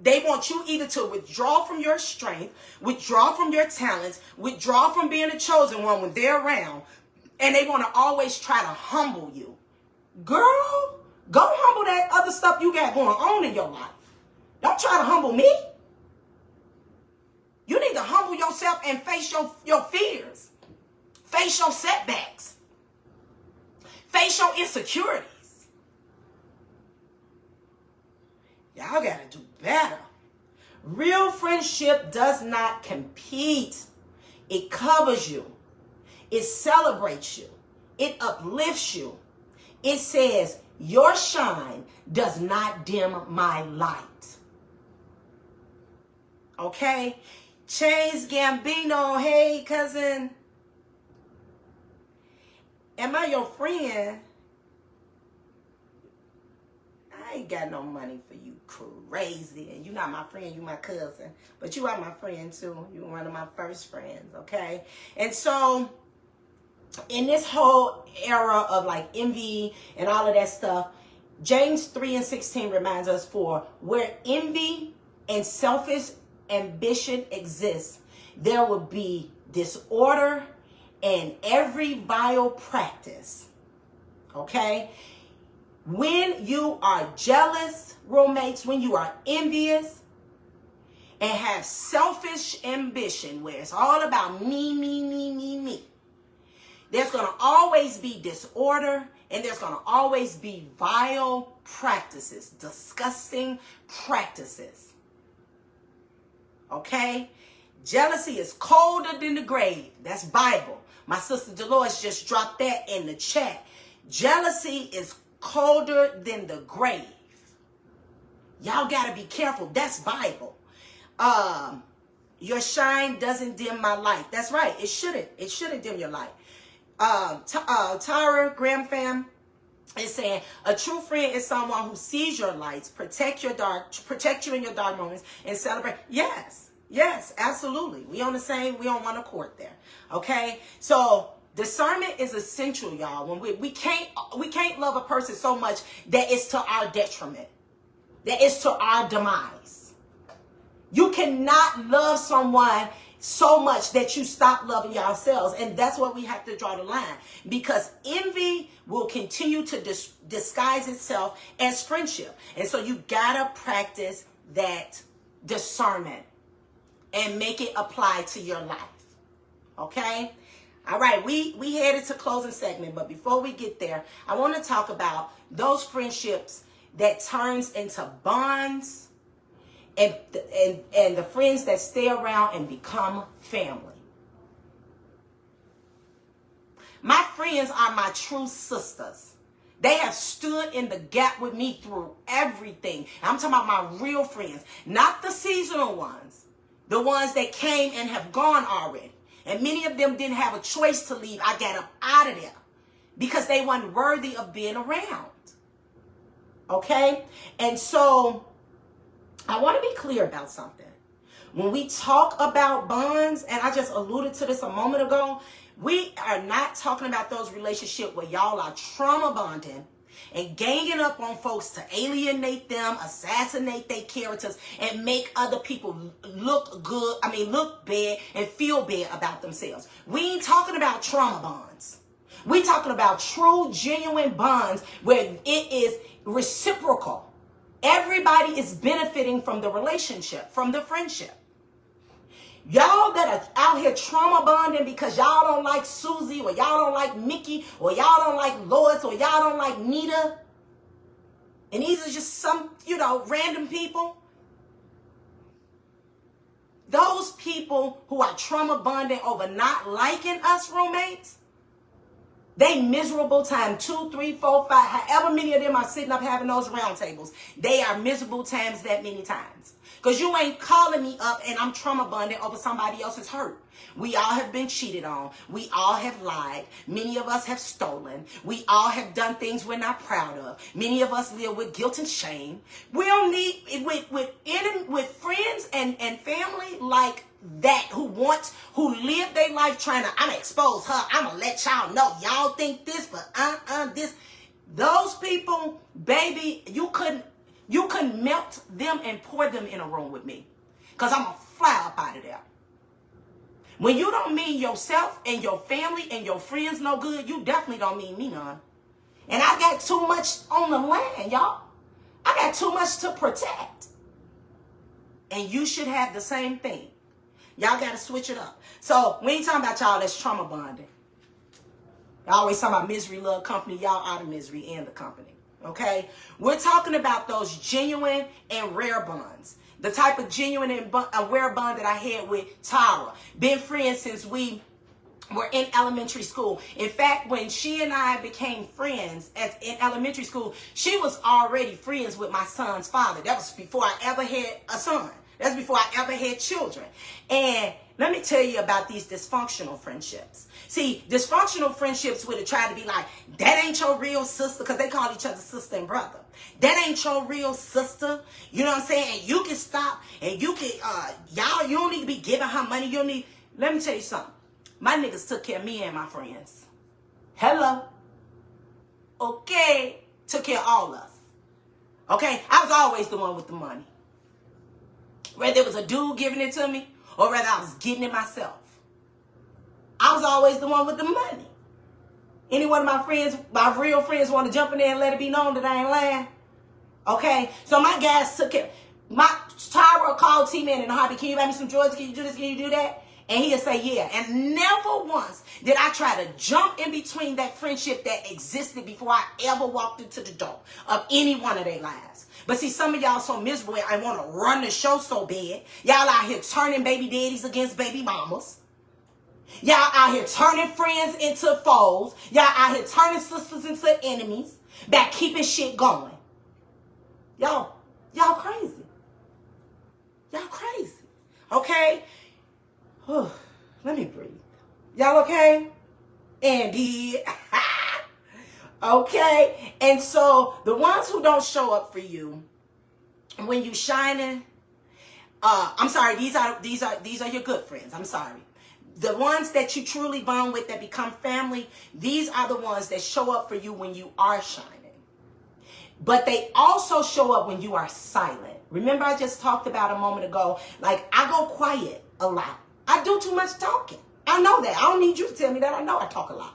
They want you either to withdraw from your strength, withdraw from your talents, withdraw from being a chosen one when they're around, and they want to always try to humble you. Girl, go humble that other stuff you got going on in your life. Don't try to humble me. You need to humble yourself and face your fears. Face your setbacks. Face your insecurities. Y'all got to do better. Real friendship does not compete. It covers you. It celebrates you. It uplifts you. It says, your shine does not dim my light. Okay? Chase Gambino, hey, cousin. Am I your friend? I ain't got no money for you, crazy. And you're not my friend, you my cousin. But you are my friend, too. You're one of my first friends, okay? And so, in this whole era of like envy and all of that stuff, James 3:16 reminds us, for where envy and selfish ambition exists, there will be disorder and every vile practice. Okay? When you are jealous, roommates, when you are envious and have selfish ambition, where it's all about me, there's going to always be disorder, and there's going to always be vile practices, disgusting practices. Okay? Jealousy is colder than the grave. That's Bible. My sister Dolores just dropped that in the chat. Jealousy is colder than the grave. Y'all got to be careful. That's Bible. Your shine doesn't dim my light. That's right. It shouldn't. It shouldn't dim your light. Tara Graham fam is saying, a true friend is someone who sees your lights, protect you in your dark moments, and celebrate. Yes, absolutely. We on one accord there. Okay, so Discernment is essential, y'all. When we can't love a person so much that it's to our detriment, that it's to our demise. You cannot love someone so much that you stop loving yourselves. And that's where we have to draw the line, because envy will continue to disguise itself as friendship. And so you gotta practice that discernment and make it apply to your life. Okay? All right, we headed to closing segment, but before we get there, I want to talk about those friendships that turns into bonds, and the friends that stay around and become family. My friends are my true sisters. They have stood in the gap with me through everything. I'm talking about my real friends, not the seasonal ones, the ones that came and have gone already. And many of them didn't have a choice to leave. I got them out of there because they weren't worthy of being around. Okay? And so I want to be clear about something. When we talk about bonds, and I just alluded to this a moment ago, we are not talking about those relationships where y'all are trauma bonding and ganging up on folks to alienate them, assassinate their characters, and make other people look bad and feel bad about themselves. We ain't talking about trauma bonds. We talking about true, genuine bonds where it is reciprocal. Everybody is benefiting from the relationship, from the friendship. Y'all that are out here trauma bonding because y'all don't like Susie, or y'all don't like Mickey, or y'all don't like Lois, or y'all don't like Nita, and these are just some, random people. Those people who are trauma bonding over not liking us roommates, they miserable time 2, 3, 4, 5, however many of them are sitting up having those round tables. They are miserable times that many times. Because you ain't calling me up and I'm trauma bonding over somebody else's hurt. We all have been cheated on. We all have lied. Many of us have stolen. We all have done things we're not proud of. Many of us live with guilt and shame. We don't need, with friends and family like that who live their life trying to, I'm going to expose her. I'm going to let y'all know. Y'all think this, but this. Those people, baby, you couldn't melt them and pour them in a room with me. Because I'm going to fly up out of there. When you don't mean yourself and your family and your friends no good, you definitely don't mean me none. And I got too much on the line, y'all. I got too much to protect. And you should have the same thing. Y'all got to switch it up. So we ain't talking about y'all that's trauma bonding. Y'all always talking about misery, love, company. Y'all out of misery and the company. Okay? We're talking about those genuine and rare bonds. The type of genuine and rare bond that I had with Tara. Been friends since we were in elementary school. In fact, when she and I became friends in elementary school, she was already friends with my son's father. That was before I ever had a son. That's before I ever had children. And let me tell you about these dysfunctional friendships. See, dysfunctional friendships would have tried to be like, that ain't your real sister, because they call each other sister and brother. That ain't your real sister. You know what I'm saying? And you can stop, and you can, you don't need to be giving her money. Let me tell you something. My niggas took care of me and my friends. Hello. Okay. Took care of all of us. Okay? I was always the one with the money. Whether it was a dude giving it to me or whether I was getting it myself. I was always the one with the money. Any one of my friends, my real friends, want to jump in there and let it be known that I ain't lying? Okay? So my guys took it. My Tyra called T-Man in the heartbeat. Can you buy me some drugs? Can you do this? Can you do that? And he'll say, yeah. And never once did I try to jump in between that friendship that existed before I ever walked into the door of any one of their lives. But see, some of y'all so miserable, I want to run the show so bad. Y'all out here turning baby daddies against baby mamas. Y'all out here turning friends into foes. Y'all out here turning sisters into enemies by keeping shit going. Y'all crazy. Y'all crazy. Okay? Let me breathe. Y'all okay? Andy. Okay? And so the ones who don't show up for you when you shining, I'm sorry, these are your good friends. I'm sorry. The ones that you truly bond with, that become family, these are the ones that show up for you when you are shining. But they also show up when you are silent. Remember, I just talked about a moment ago, like, I go quiet a lot. I do too much talking. I know that. I don't need you to tell me that. I know I talk a lot.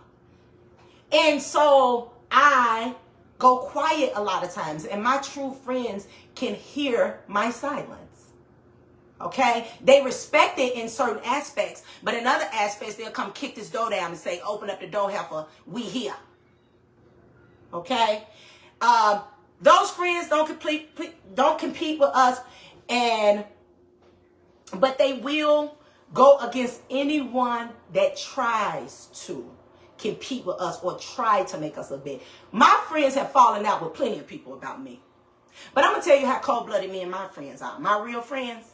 And so I go quiet a lot of times, and my true friends can hear my silence. Okay? They respect it in certain aspects, but in other aspects, they'll come kick this door down and say, open up the door, heifer, we here. Okay? Those friends don't compete with us, but they will go against anyone that tries to compete with us or try to make us look bad. My friends have fallen out with plenty of people about me. But I'm going to tell you how cold-blooded me and my friends are. My real friends,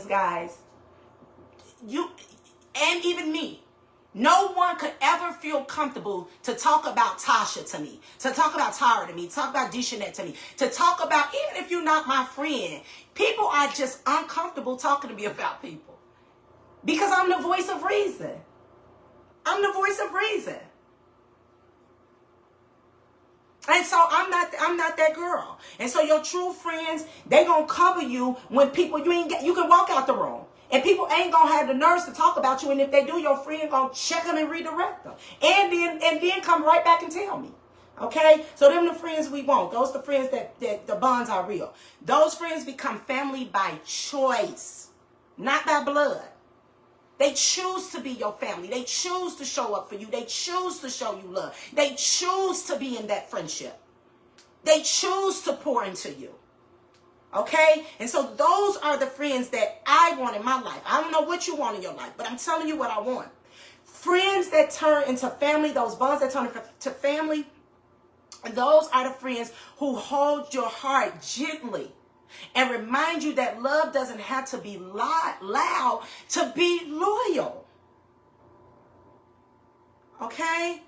guys, you and even me, no one could ever feel comfortable to talk about Tasha to me, to talk about Tara to me, to talk about Deshanette to me, to talk about, even if you're not my friend, people are just uncomfortable talking to me about people. Because I'm the voice of reason. I'm the voice of reason. And so I'm not that girl. And so your true friends, they gonna cover you when people, you can walk out the room. And people ain't gonna have the nerves to talk about you. And if they do, your friend gonna check them and redirect them. And then come right back and tell me. Okay? So them the friends we want. Those the friends that the bonds are real. Those friends become family by choice, not by blood. They choose to be your family. They choose to show up for you. They choose to show you love. They choose to be in that friendship. They choose to pour into you. Okay? And so those are the friends that I want in my life. I don't know what you want in your life, but I'm telling you what I want. Friends that turn into family, those bonds that turn into family, those are the friends who hold your heart gently and remind you that love doesn't have to be loud to be loyal. Okay?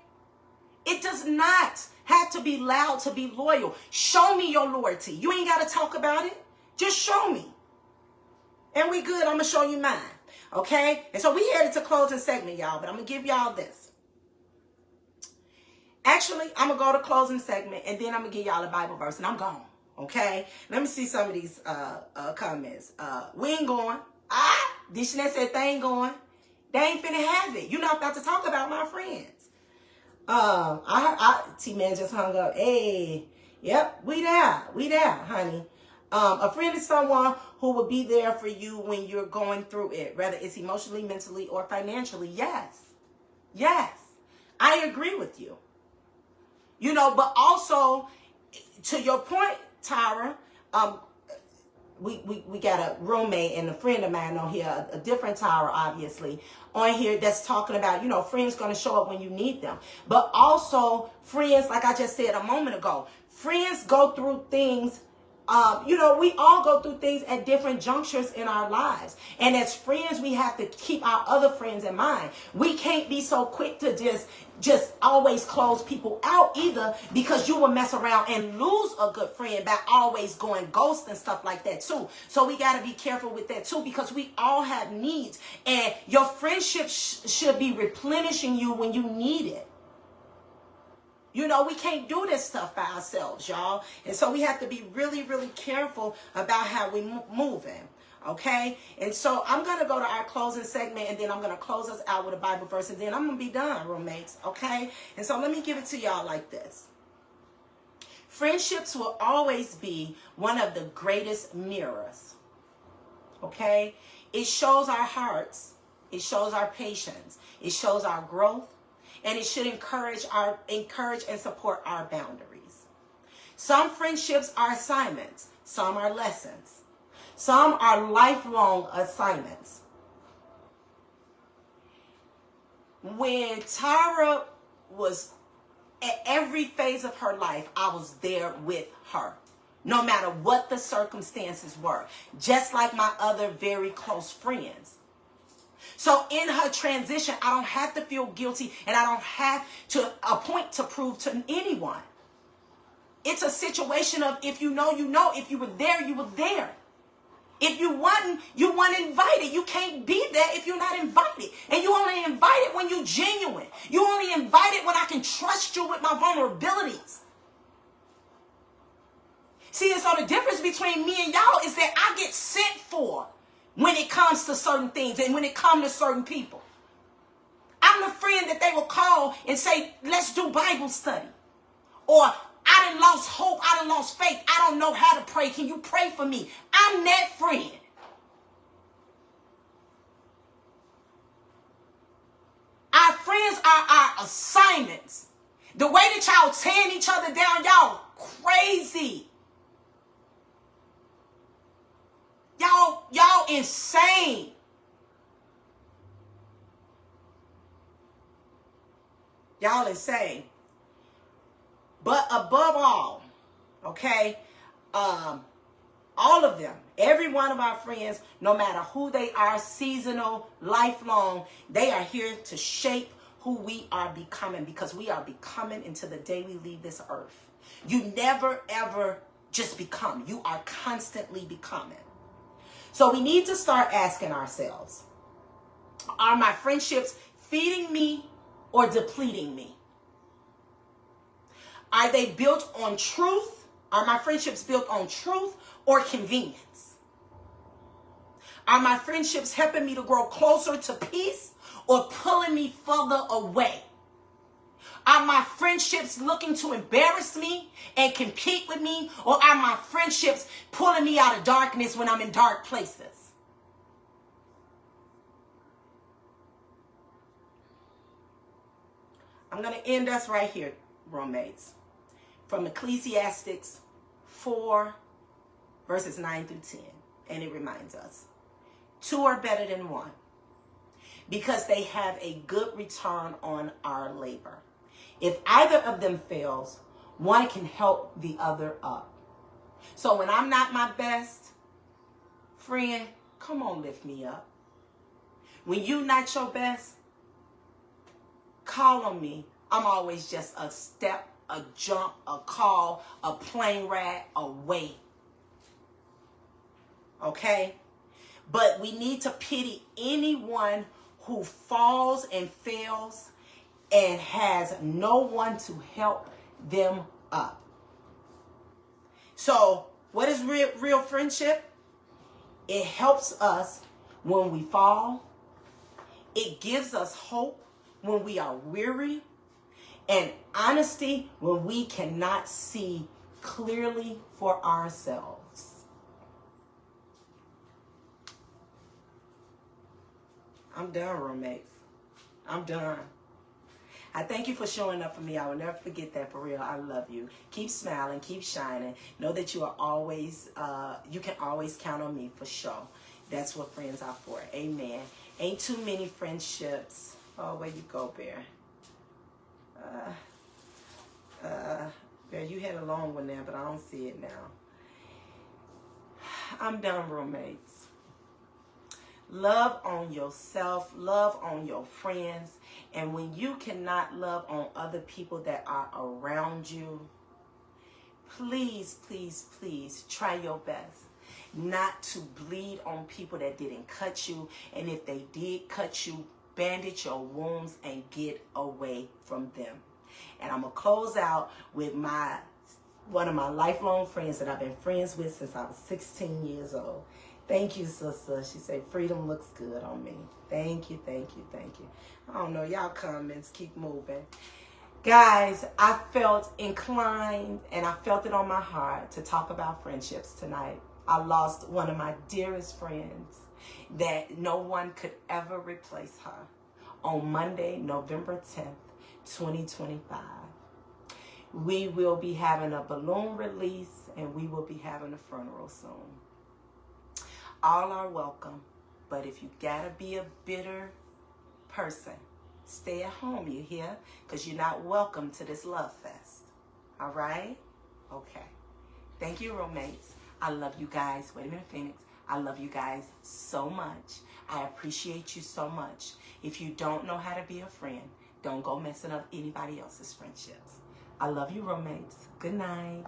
It does not have to be loud to be loyal. Show me your loyalty. You ain't got to talk about it. Just show me. And we good. I'm going to show you mine. Okay? And so we headed to closing segment, y'all. But I'm going to give y'all this. Actually, I'm going to go to closing segment. And then I'm going to give y'all a Bible verse. And I'm gone. Okay? Let me see some of these comments. We ain't going. Deshanette said they ain't going. They ain't finna have it. You're not about to talk about my friends. T-Man just hung up. Hey, yep, we there, honey. A friend is someone who will be there for you when you're going through it, whether it's emotionally, mentally, or financially. Yes, I agree with you. You know, but also, to your point, Tyra, we got a roommate and a friend of mine on here, a different Tyra, obviously, on here that's talking about, you know, friends going to show up when you need them. But also, friends, like I just said a moment ago, friends go through things. You know, we all go through things at different junctures in our lives. And as friends, we have to keep our other friends in mind. We can't be so quick to just always close people out either, because you will mess around and lose a good friend by always going ghost and stuff like that too. So we got to be careful with that too, because we all have needs, and your friendship should be replenishing you when you need it. You know, we can't do this stuff by ourselves, y'all. And so we have to be really, really careful about how we moving. Okay? And so I'm going to go to our closing segment, and then I'm going to close us out with a Bible verse, and then I'm going to be done, roommates. Okay? And so let me give it to y'all like this. Friendships will always be one of the greatest mirrors. Okay? It shows our hearts. It shows our patience. It shows our growth. And it should encourage and support our boundaries. Some friendships are assignments. Some are lessons. Some are lifelong assignments. When Tara was at every phase of her life, I was there with her, no matter what the circumstances were, just like my other very close friends. So in her transition, I don't have to feel guilty, and I don't have to a point to prove to anyone. It's a situation of, if you know, you know. If you were there, you were there. If you weren't invited. You can't be there if you're not invited. And you only invited when you're genuine. You only invited when I can trust you with my vulnerabilities. See, and so the difference between me and y'all is that I get sent for when it comes to certain things and when it comes to certain people. I'm the friend that they will call and say, let's do Bible study. Or, I done lost hope. I done lost faith. I don't know how to pray. Can you pray for me? I'm that friend. Our friends are our assignments. The way that y'all tearing each other down, y'all crazy. Y'all insane. Y'all insane. But above all, okay, all of them, every one of our friends, no matter who they are, seasonal, lifelong, they are here to shape who we are becoming, because we are becoming until the day we leave this earth. You never, ever just become. You are constantly becoming. So we need to start asking ourselves, are my friendships feeding me or depleting me? Are they built on truth? Are my friendships built on truth or convenience? Are my friendships helping me to grow closer to peace or pulling me further away? Are my friendships looking to embarrass me and compete with me, or are my friendships pulling me out of darkness when I'm in dark places? I'm going to end us right here, roommates. From Ecclesiastes 4, verses 9 through 10. And it reminds us, 2 are better than 1, because they have a good return on our labor. If either of them fails, one can help the other up. So when I'm not my best, friend, come on, lift me up. When you're not your best, call on me. I'm always just a step, a jump, a call, a plane ride away. Okay? But we need to pity anyone who falls and fails and has no one to help them up. So, what is real friendship? It helps us when we fall. It gives us hope when we are weary. And honesty when we cannot see clearly for ourselves. I'm done, roommates. I'm done. I thank you for showing up for me. I will never forget that, for real. I love you. Keep smiling. Keep shining. Know that you are always, you can always count on me for sure. That's what friends are for. Amen. Ain't too many friendships. Oh, where you go, Bear? Bear, you had a long one there, but I don't see it now. I'm done, roommates. Love on yourself. Love on your friends. And when you cannot love on other people that are around you, please, please, please try your best not to bleed on people that didn't cut you. And if they did cut you, bandage your wounds and get away from them. And I'm going to close out with one of my lifelong friends that I've been friends with since I was 16 years old. Thank you, sister. She said, freedom looks good on me. Thank you, thank you, thank you. I don't know. Y'all comments keep moving. Guys, I felt inclined and I felt it on my heart to talk about friendships tonight. I lost one of my dearest friends that no one could ever replace her on Monday, November 10th, 2025. We will be having a balloon release and we will be having a funeral soon. All are welcome, but if you gotta be a bitter person, stay at home, you hear? Because you're not welcome to this love fest. All right? Okay. Thank you, roommates. I love you guys. Wait a minute, Phoenix. I love you guys so much. I appreciate you so much. If you don't know how to be a friend, don't go messing up anybody else's friendships. I love you, roommates. Good night.